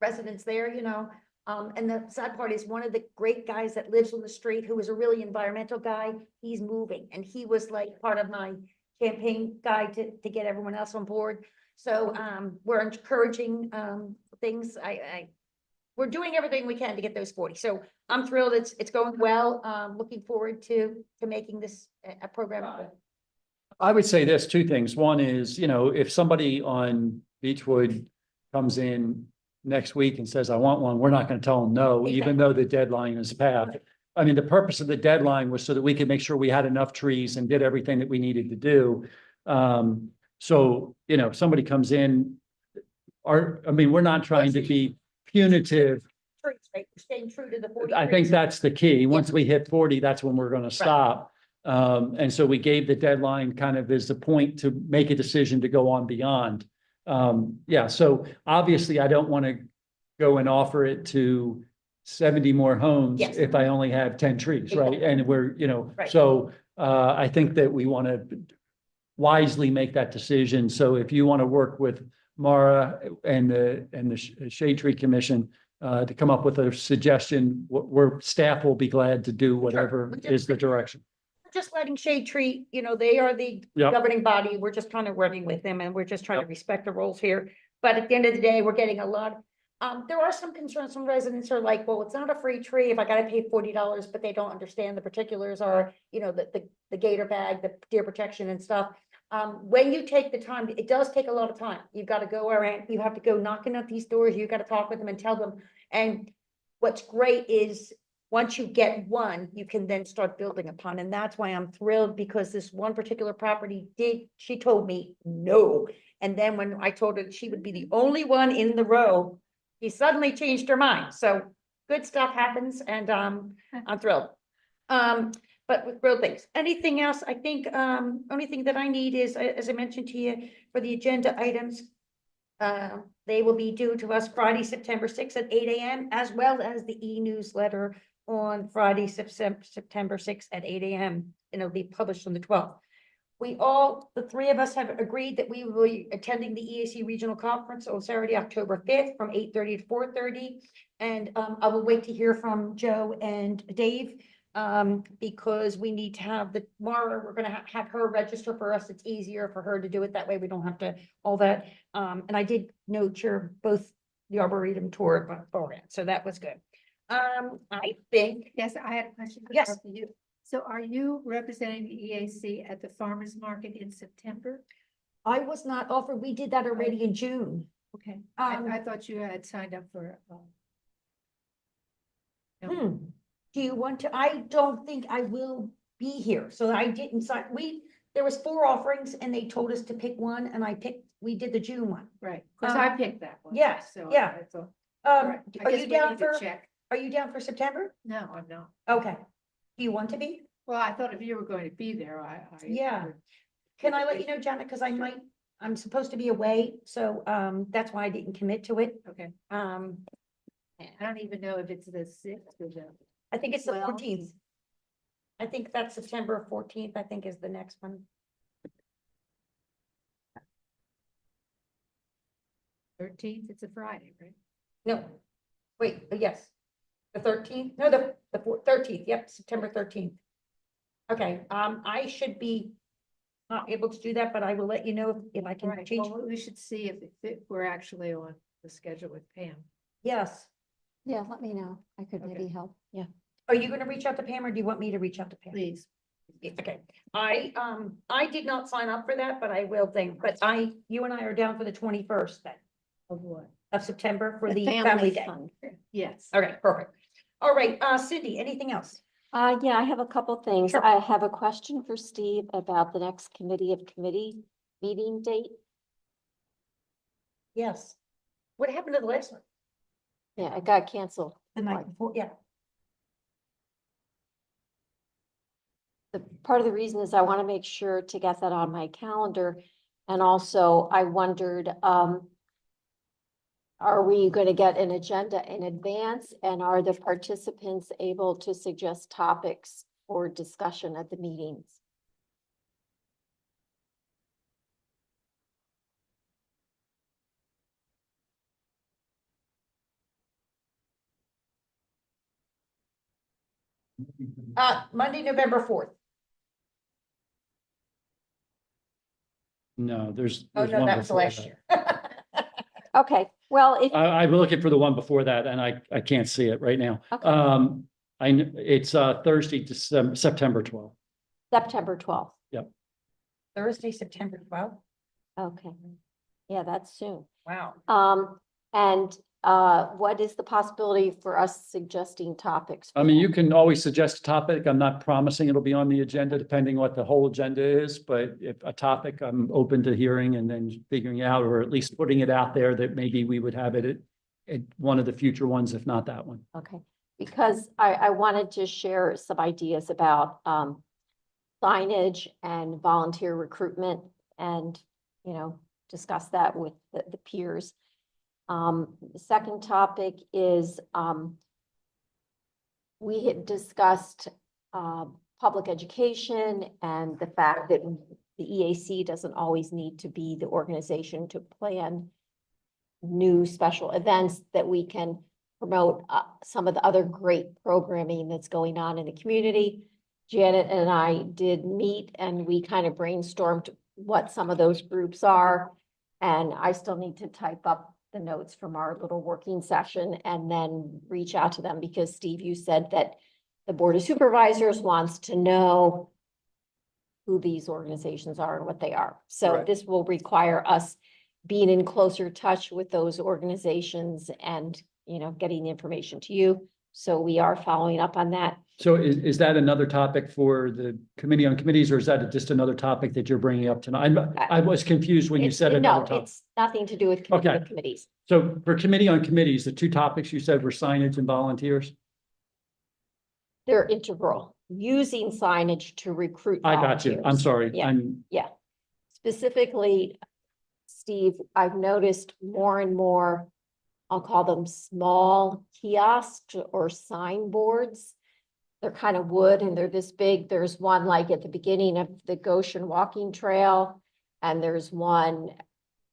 Residents there, you know, And the sad part is one of the great guys that lives on the street, who is a really environmental guy, he's moving, and he was like part of my campaign guide to get everyone else on board. So, we're encouraging, things. We're doing everything we can to get those 40. So I'm thrilled. It's going well. Looking forward to making this a program. I would say this, two things. One is, if somebody on Beechwood comes in next week and says, I want one, we're not going to tell them no, even though the deadline is passed. I mean, the purpose of the deadline was so that we could make sure we had enough trees and did everything that we needed to do. So, if somebody comes in, we're not trying to be punitive. Right? We're staying true to the 40. I think that's the key. Once we hit 40, that's when we're going to stop. And so we gave the deadline kind of as the point to make a decision to go on beyond. So obviously I don't want to go and offer it to 70 more homes Yes. if I only have 10 trees, right? Exactly. And we're, Right. so I think that we want to wisely make that decision. So if you want to work with Mara and the Shade Tree Commission to come up with a suggestion, staff will be glad to do whatever is the direction. Just letting Shade Tree, they are the Yep. governing body. We're just kind of working with them, and we're just trying to respect the roles here. But at the end of the day, we're getting a lot. There are some concerns from residents who are like, well, it's not a free tree if I gotta pay $40, but they don't understand the particulars are, the gator bag, the deer protection and stuff. When you take the time, it does take a lot of time. You've got to go around, you have to go knocking at these doors, you got to talk with them and tell them. And what's great is once you get one, you can then start building upon. And that's why I'm thrilled, because this one particular property she told me no. And then when I told her she would be the only one in the row, she suddenly changed her mind. So good stuff happens, and I'm thrilled. But with real things, anything else? I think, only thing that I need is, as I mentioned to you, for the agenda items, they will be due to us Friday, September 6th at 8 a.m., as well as the e-newsletter on Friday, September 6th at 8 a.m. And it'll be published on the 12th. The three of us have agreed that we will be attending the EAC Regional Conference on Saturday, October 5th from 8:30 to 4:30. And I will wait to hear from Joe and Dave, because we need to have Mara, we're gonna have her register for us. It's easier for her to do it that way. We don't have to all that. And I did note both the Arboretum tour beforehand, so that was good. I think, Yes, I had a question. Yes. For you. So are you representing the EAC at the farmer's market in September? I was not offered, we did that already in June. Okay, Um, I thought you had signed up for. No. Do you want to? I don't think I will be here, so I didn't sign. There was 4 offerings and they told us to pick one, and we did the June one. Right, because Um, I picked that one. yes, So yeah. that's all. All right, I Are guess you we down need to for, check. are you down for September? No, I'm not. Okay. Do you want to be? Well, I thought if you were going to be there, I. Yeah. Can I let you know, Janet, because I'm supposed to be away, so, that's why I didn't commit to it. Okay, I I don't even know if it's the 6th or the. think it's the 12th. 14th. I think that's September 14th, I think is the next one. 13th, it's a Friday, right? No, wait, yes. The 13th, no, the 13th, yep, September 13th. Okay, I should be not able to do that, but I will let you know if I can Right, change. well, we should see if we're actually on the schedule with Pam. Yes. Yeah, let me know. I could Okay. maybe help. Yeah. Are you gonna reach out to Pam, or do you want me to reach out to Pam? Please. Okay, I did not sign up for that, but I will think, but you and I are down for the 21st then Of what? of September for the family family day. fund. Yes. Okay, perfect. All right, Cindy, anything else? Yeah, I have a couple things. Sure. I have a question for Steve about the next committee meeting date. Yes. What happened to the last one? Yeah, it got canceled. The night before, yeah. Part of the reason is I want to make sure to get that on my calendar. And also I wondered, are we going to get an agenda in advance, and are the participants able to suggest topics for discussion at the meetings? Monday, November 4th. No, there's. Oh, there's no, one that was before last that. year. Okay, well, if, I'm looking for the one before that and I can't see it right now. Okay. It's Thursday, September 12th. September 12th. Thursday, September 12th. Okay. Yeah, that's soon. Wow. And what is the possibility for us suggesting topics? I mean, you can always suggest a topic. I'm not promising it'll be on the agenda, depending what the whole agenda is, but if a topic, I'm open to hearing and then figuring out, or at least putting it out there that maybe we would have it at one of the future ones, if not that one. Okay, because I wanted to share some ideas about signage and volunteer recruitment and, you know, discuss that with the peers. The second topic is we had discussed public education and the fact that the EAC doesn't always need to be the organization to plan new special events, that we can promote some of the other great programming that's going on in the community. Janet and I did meet and we kind of brainstormed what some of those groups are. And I still need to type up the notes from our little working session and then reach out to them, because Steve, you said that the Board of Supervisors wants to know who these organizations are and what they are. So Right. this will require us being in closer touch with those organizations and, you know, getting the information to you. So we are following up on that. So is that another topic for the Committee on Committees, or is that just another topic that you're bringing up tonight? I was confused when you It's- said another No, topic. it's nothing to do with committee Okay. of committees. So for Committee on Committees, the two topics you said were signage and volunteers? They're integral, using signage to recruit I got you. I'm volunteers. sorry. Yeah. Specifically, Steve, I've noticed more and more, I'll call them small kiosks or signboards. They're kind of wood and they're this big. There's one like at the beginning of the Goshen Walking Trail, and there's one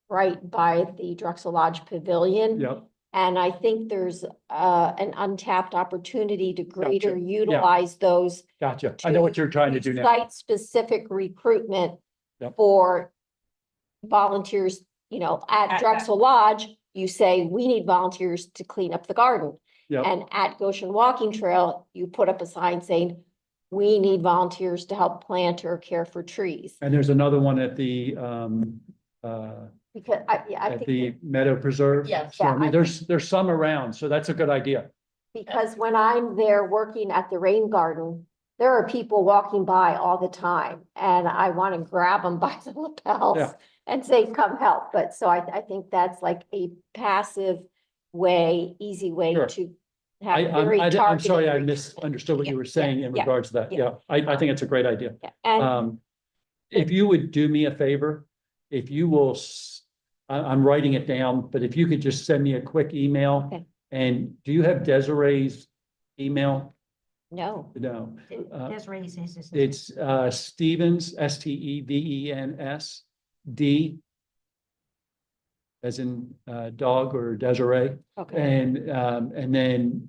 right by the Drexel Lodge Pavilion. Yep. And I think there's an untapped opportunity to greater Gotcha. utilize those. Gotcha. I know what you're trying to do now. Site-specific recruitment Yep. for volunteers, you know, at Drexel Lodge, you say, we need volunteers to clean up the garden. Yep. And at Goshen Walking Trail, you put up a sign saying, we need volunteers to help plant or care for trees. And there's another one at the Because I think that- Meadow Preserve. Yes. So I Yeah, I mean, there's some around, so that's a good idea. because when I'm there working at the rain garden, there are people walking by all the time and I want to grab them by the lapels Yeah. and say, come help. But so I think that's like a passive way, easy way Sure. to have very I'm targeted. sorry, I reach. misunderstood what you were Yeah, saying in yeah, regards to that. yeah. Yeah, I think it's a great idea. Yeah, and If you would do me a favor, if you will, I'm writing it down, but if you could just send me a quick email. Okay. And do you have Desiree's email? no, No. Desiree's is. It's Stevens, Stevens, D as in dog or Desiree, okay, and then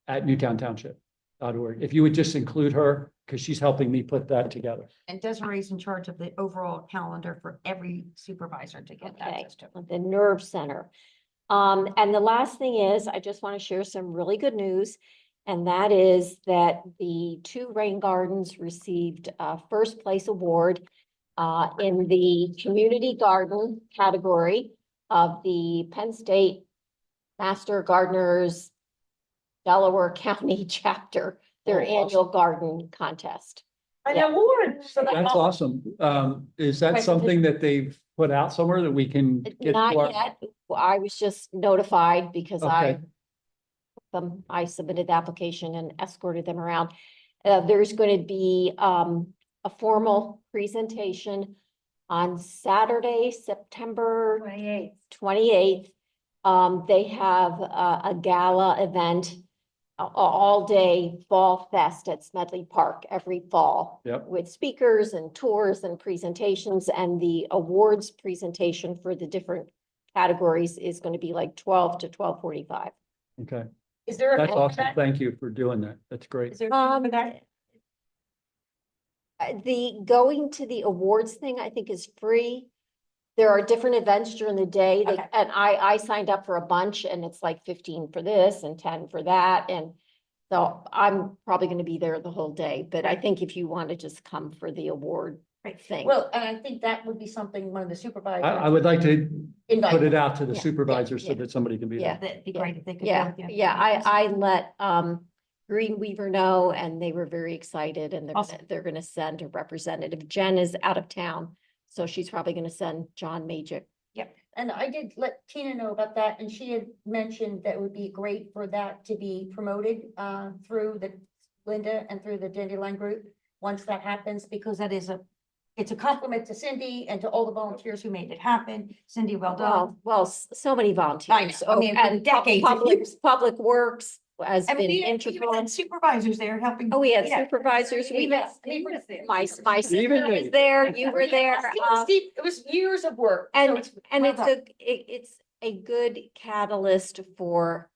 at newtowntownship.org. If you would just include her, because she's helping me put that together. And Desiree's in charge of the overall calendar for every supervisor to get okay, access to. the nerve center. And the last thing is, I just want to share some really good news. And that is that the two rain gardens received a first place award in the community garden category of the Penn State Master Gardeners Delaware County chapter, their Oh, awesome. annual garden contest. An Yeah. award. So That's awesome. Is that Right. something that they've put out somewhere that we can get? Not to our- yet. I was just notified because Okay. I submitted the application and escorted them around. There's going to be a formal presentation on Saturday, September 28th. They have a gala event, all day fall fest at Smedley Park every fall. Yep. With speakers and tours and presentations, and the awards presentation for the different categories is going to be like 12 to 12:45. Okay. Is there a That's fee for awesome. that? Thank you for doing that. That's great. Is there a fee for that? The going to the awards thing, I think is free. There are different events during the day, Okay. and I signed up for a bunch, and it's like 15 for this and 10 for that, and so I'm probably gonna be there the whole day, but I think if you want to just come for the award thing. Well, and I think that would be something one of the supervisors. I would like to invite put it them. out to the Yeah, supervisors so yeah. that somebody can be Yeah. there. That'd be Yeah. great if they could. go Yeah, with you. yeah, I let Greenweaver know, and they were very excited, and Awesome. they're gonna send a representative. Jen is out of town, so she's probably gonna send John Majik. Yep, and I did let Tina know about that, and she had mentioned that it would be great for that to be promoted through the Linda and through the Dandelion Group. Once that happens, because that is it's a compliment to Cindy and to all the volunteers who made it happen. Cindy, well done. Well, so many volunteers. I mean, for And decades. Public Works has And been we even integral. had supervisors there helping. Oh, we had Yeah. supervisors, we, Even- my sister Even was me. there, you were there. It was years of work. so And, it's and well it's done. it's a good catalyst for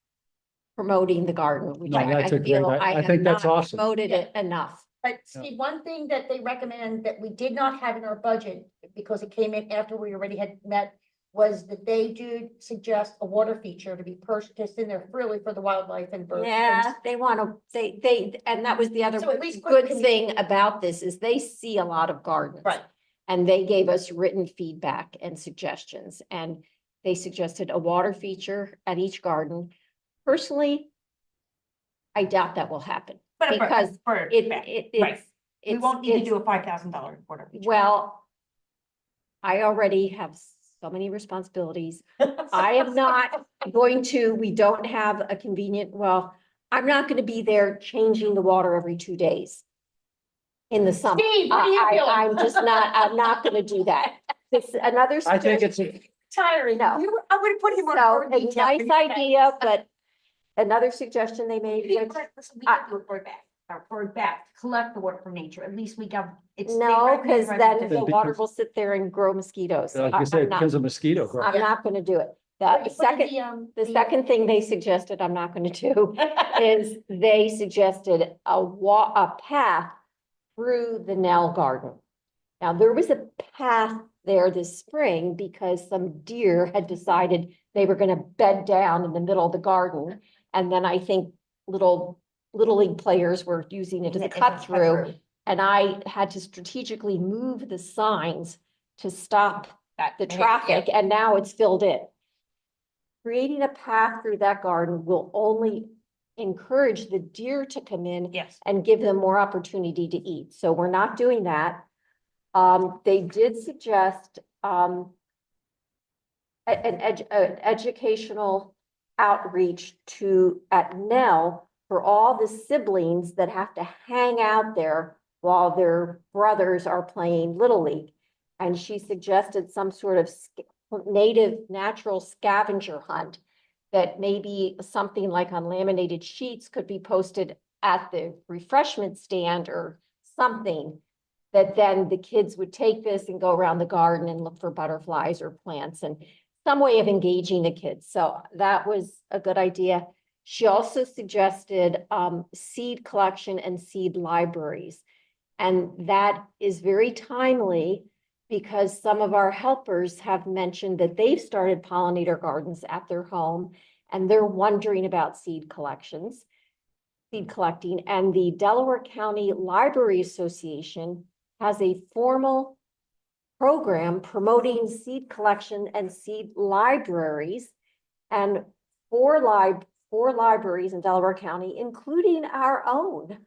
promoting the garden, which No, that's a I feel great- I have think that's not awesome. promoted it enough. But Steve, one thing that they recommend that we did not have in our budget, because it came in after we already had met, was that they do suggest a water feature to be purchased in there freely for the wildlife and birds. Yeah, they want to, and that was the other So at least good can- thing about this is they see a lot of gardens. Right. And they gave us written feedback and suggestions, and they suggested a water feature at each garden. Personally, I doubt that will happen because for, it, Right. we it's, won't need to it's, do a $5,000 water feature. well, I already have so many responsibilities. I am not going to, we don't have a convenient, well, I'm not gonna be there changing the water every 2 days in the summer. Steve, what are you doing? I'm just not, I'm not gonna do that. It's another. I think it's, Tiring. No. I would have put him on. So board a detail. nice idea, but another suggestion they made, We which, can do a bird back, collect the water from nature. At least we got, it's. they no, recommend because then residents- the water because- will sit there and grow mosquitoes. like you said, I'm not- because of mosquito growth. I'm not gonna do it. But The you put in second, the second thing they suggested I'm not gonna do the, is they suggested a path through the Nell Garden. Now, there was a path there this spring because some deer had decided they were gonna bed down in the middle of the garden. And then I think little league players were using it as a cut through. And I had to strategically move the signs to stop the traffic, and now it's filled in. Creating a path through that garden will only encourage the deer to come in Yes. and give them more opportunity to eat. So we're not doing that. They did suggest an educational outreach at Nell for all the siblings that have to hang out there while their brothers are playing Little League. And she suggested some sort of native natural scavenger hunt that maybe something like on laminated sheets could be posted at the refreshment stand or something, that then the kids would take this and go around the garden and look for butterflies or plants and some way of engaging the kids. So that was a good idea. She also suggested seed collection and seed libraries. And that is very timely because some of our helpers have mentioned that they've started pollinator gardens at their home and they're wondering about seed collecting. And the Delaware County Library Association has a formal program promoting seed collection and seed libraries. And four libraries in Delaware County, including our own,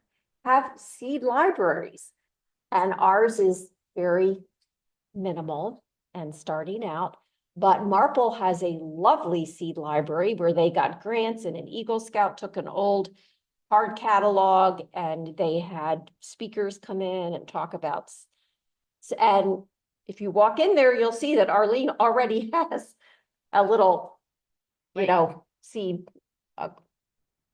have seed libraries. And ours is very minimal and starting out. But Marple has a lovely seed library where they got grants, and an Eagle Scout took an old hard catalog and they had speakers come in and talk about. And if you walk in there, you'll see that Arlene already has a little, seed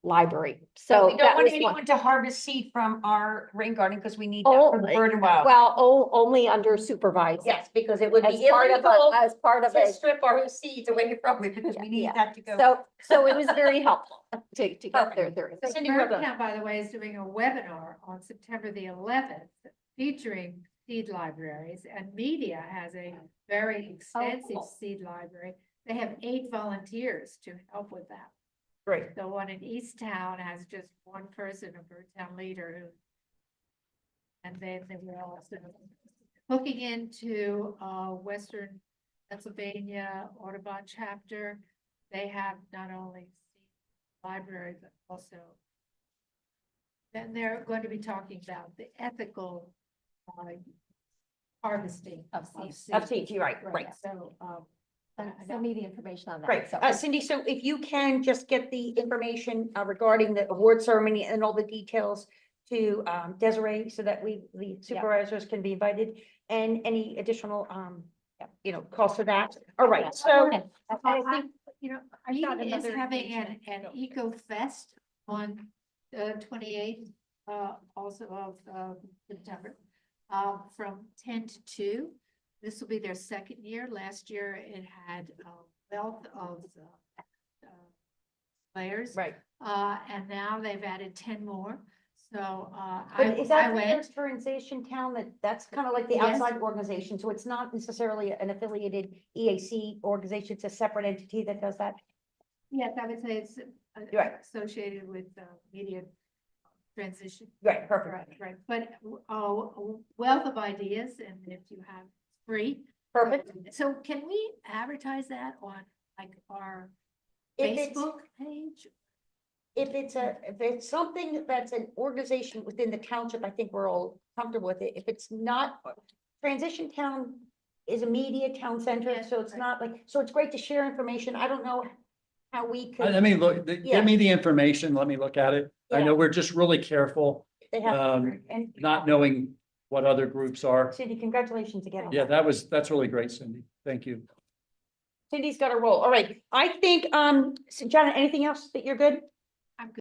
library. So So we don't that want was one. anyone to harvest seed from our rain garden because we need that for the bird and wild. Well, only under supervised. Yes, because it would As be part of illegal as part of to a. strip our seeds away from it because we Yeah. need that to go. So it was very helpful to get Perfect. there. So Cindy, well done. Town, by the way, is doing a webinar on September the 11th featuring seed libraries, and media has a very extensive cool. seed library. They have 8 volunteers to help with that. Great. The one in East Town has just one person, a bird town leader who. And then they were also looking into Western Pennsylvania Audubon chapter. They have not only library, but also. Then they're going to be talking about the ethical harvesting Of seeds. Of seeds, you're right, right. So, Send me the information on that. Great. So- Cindy, so if you can just get the information regarding the award ceremony and all the details to Desiree so that the supervisors can be invited and any additional, calls for that. All right, so. I think You know, I've got Eden is another having information. an Eco Fest on 28th, also of September, from 10 to 2. This will be their second year. Last year it had a wealth of players. Right. And now they've added 10 more. So But is I that the went. organization town that's kind of like the Yes. outside organization? So it's not necessarily an affiliated EAC organization, it's a separate entity that does that? Yes, I would say it's Right. associated with media transition. Right, perfect. Right, right, but a wealth of ideas, and if you have free. Perfect. So can we advertise that on like our If it's, Facebook page? if it's something that's an organization within the township, I think we're all comfortable with it. If it's not, Transition Town is a media town center, Yes, so it's right. not like, so it's great to share information. I don't know how we Let could, me look, Yeah. give me the information, let me look at it. I know we're just really careful, they have, and not knowing what other groups are. Cindy, congratulations again. on Yeah, that. that's really great, Cindy. Thank you. Cindy's got a roll. All right. I think, so Janet, anything else that you're good?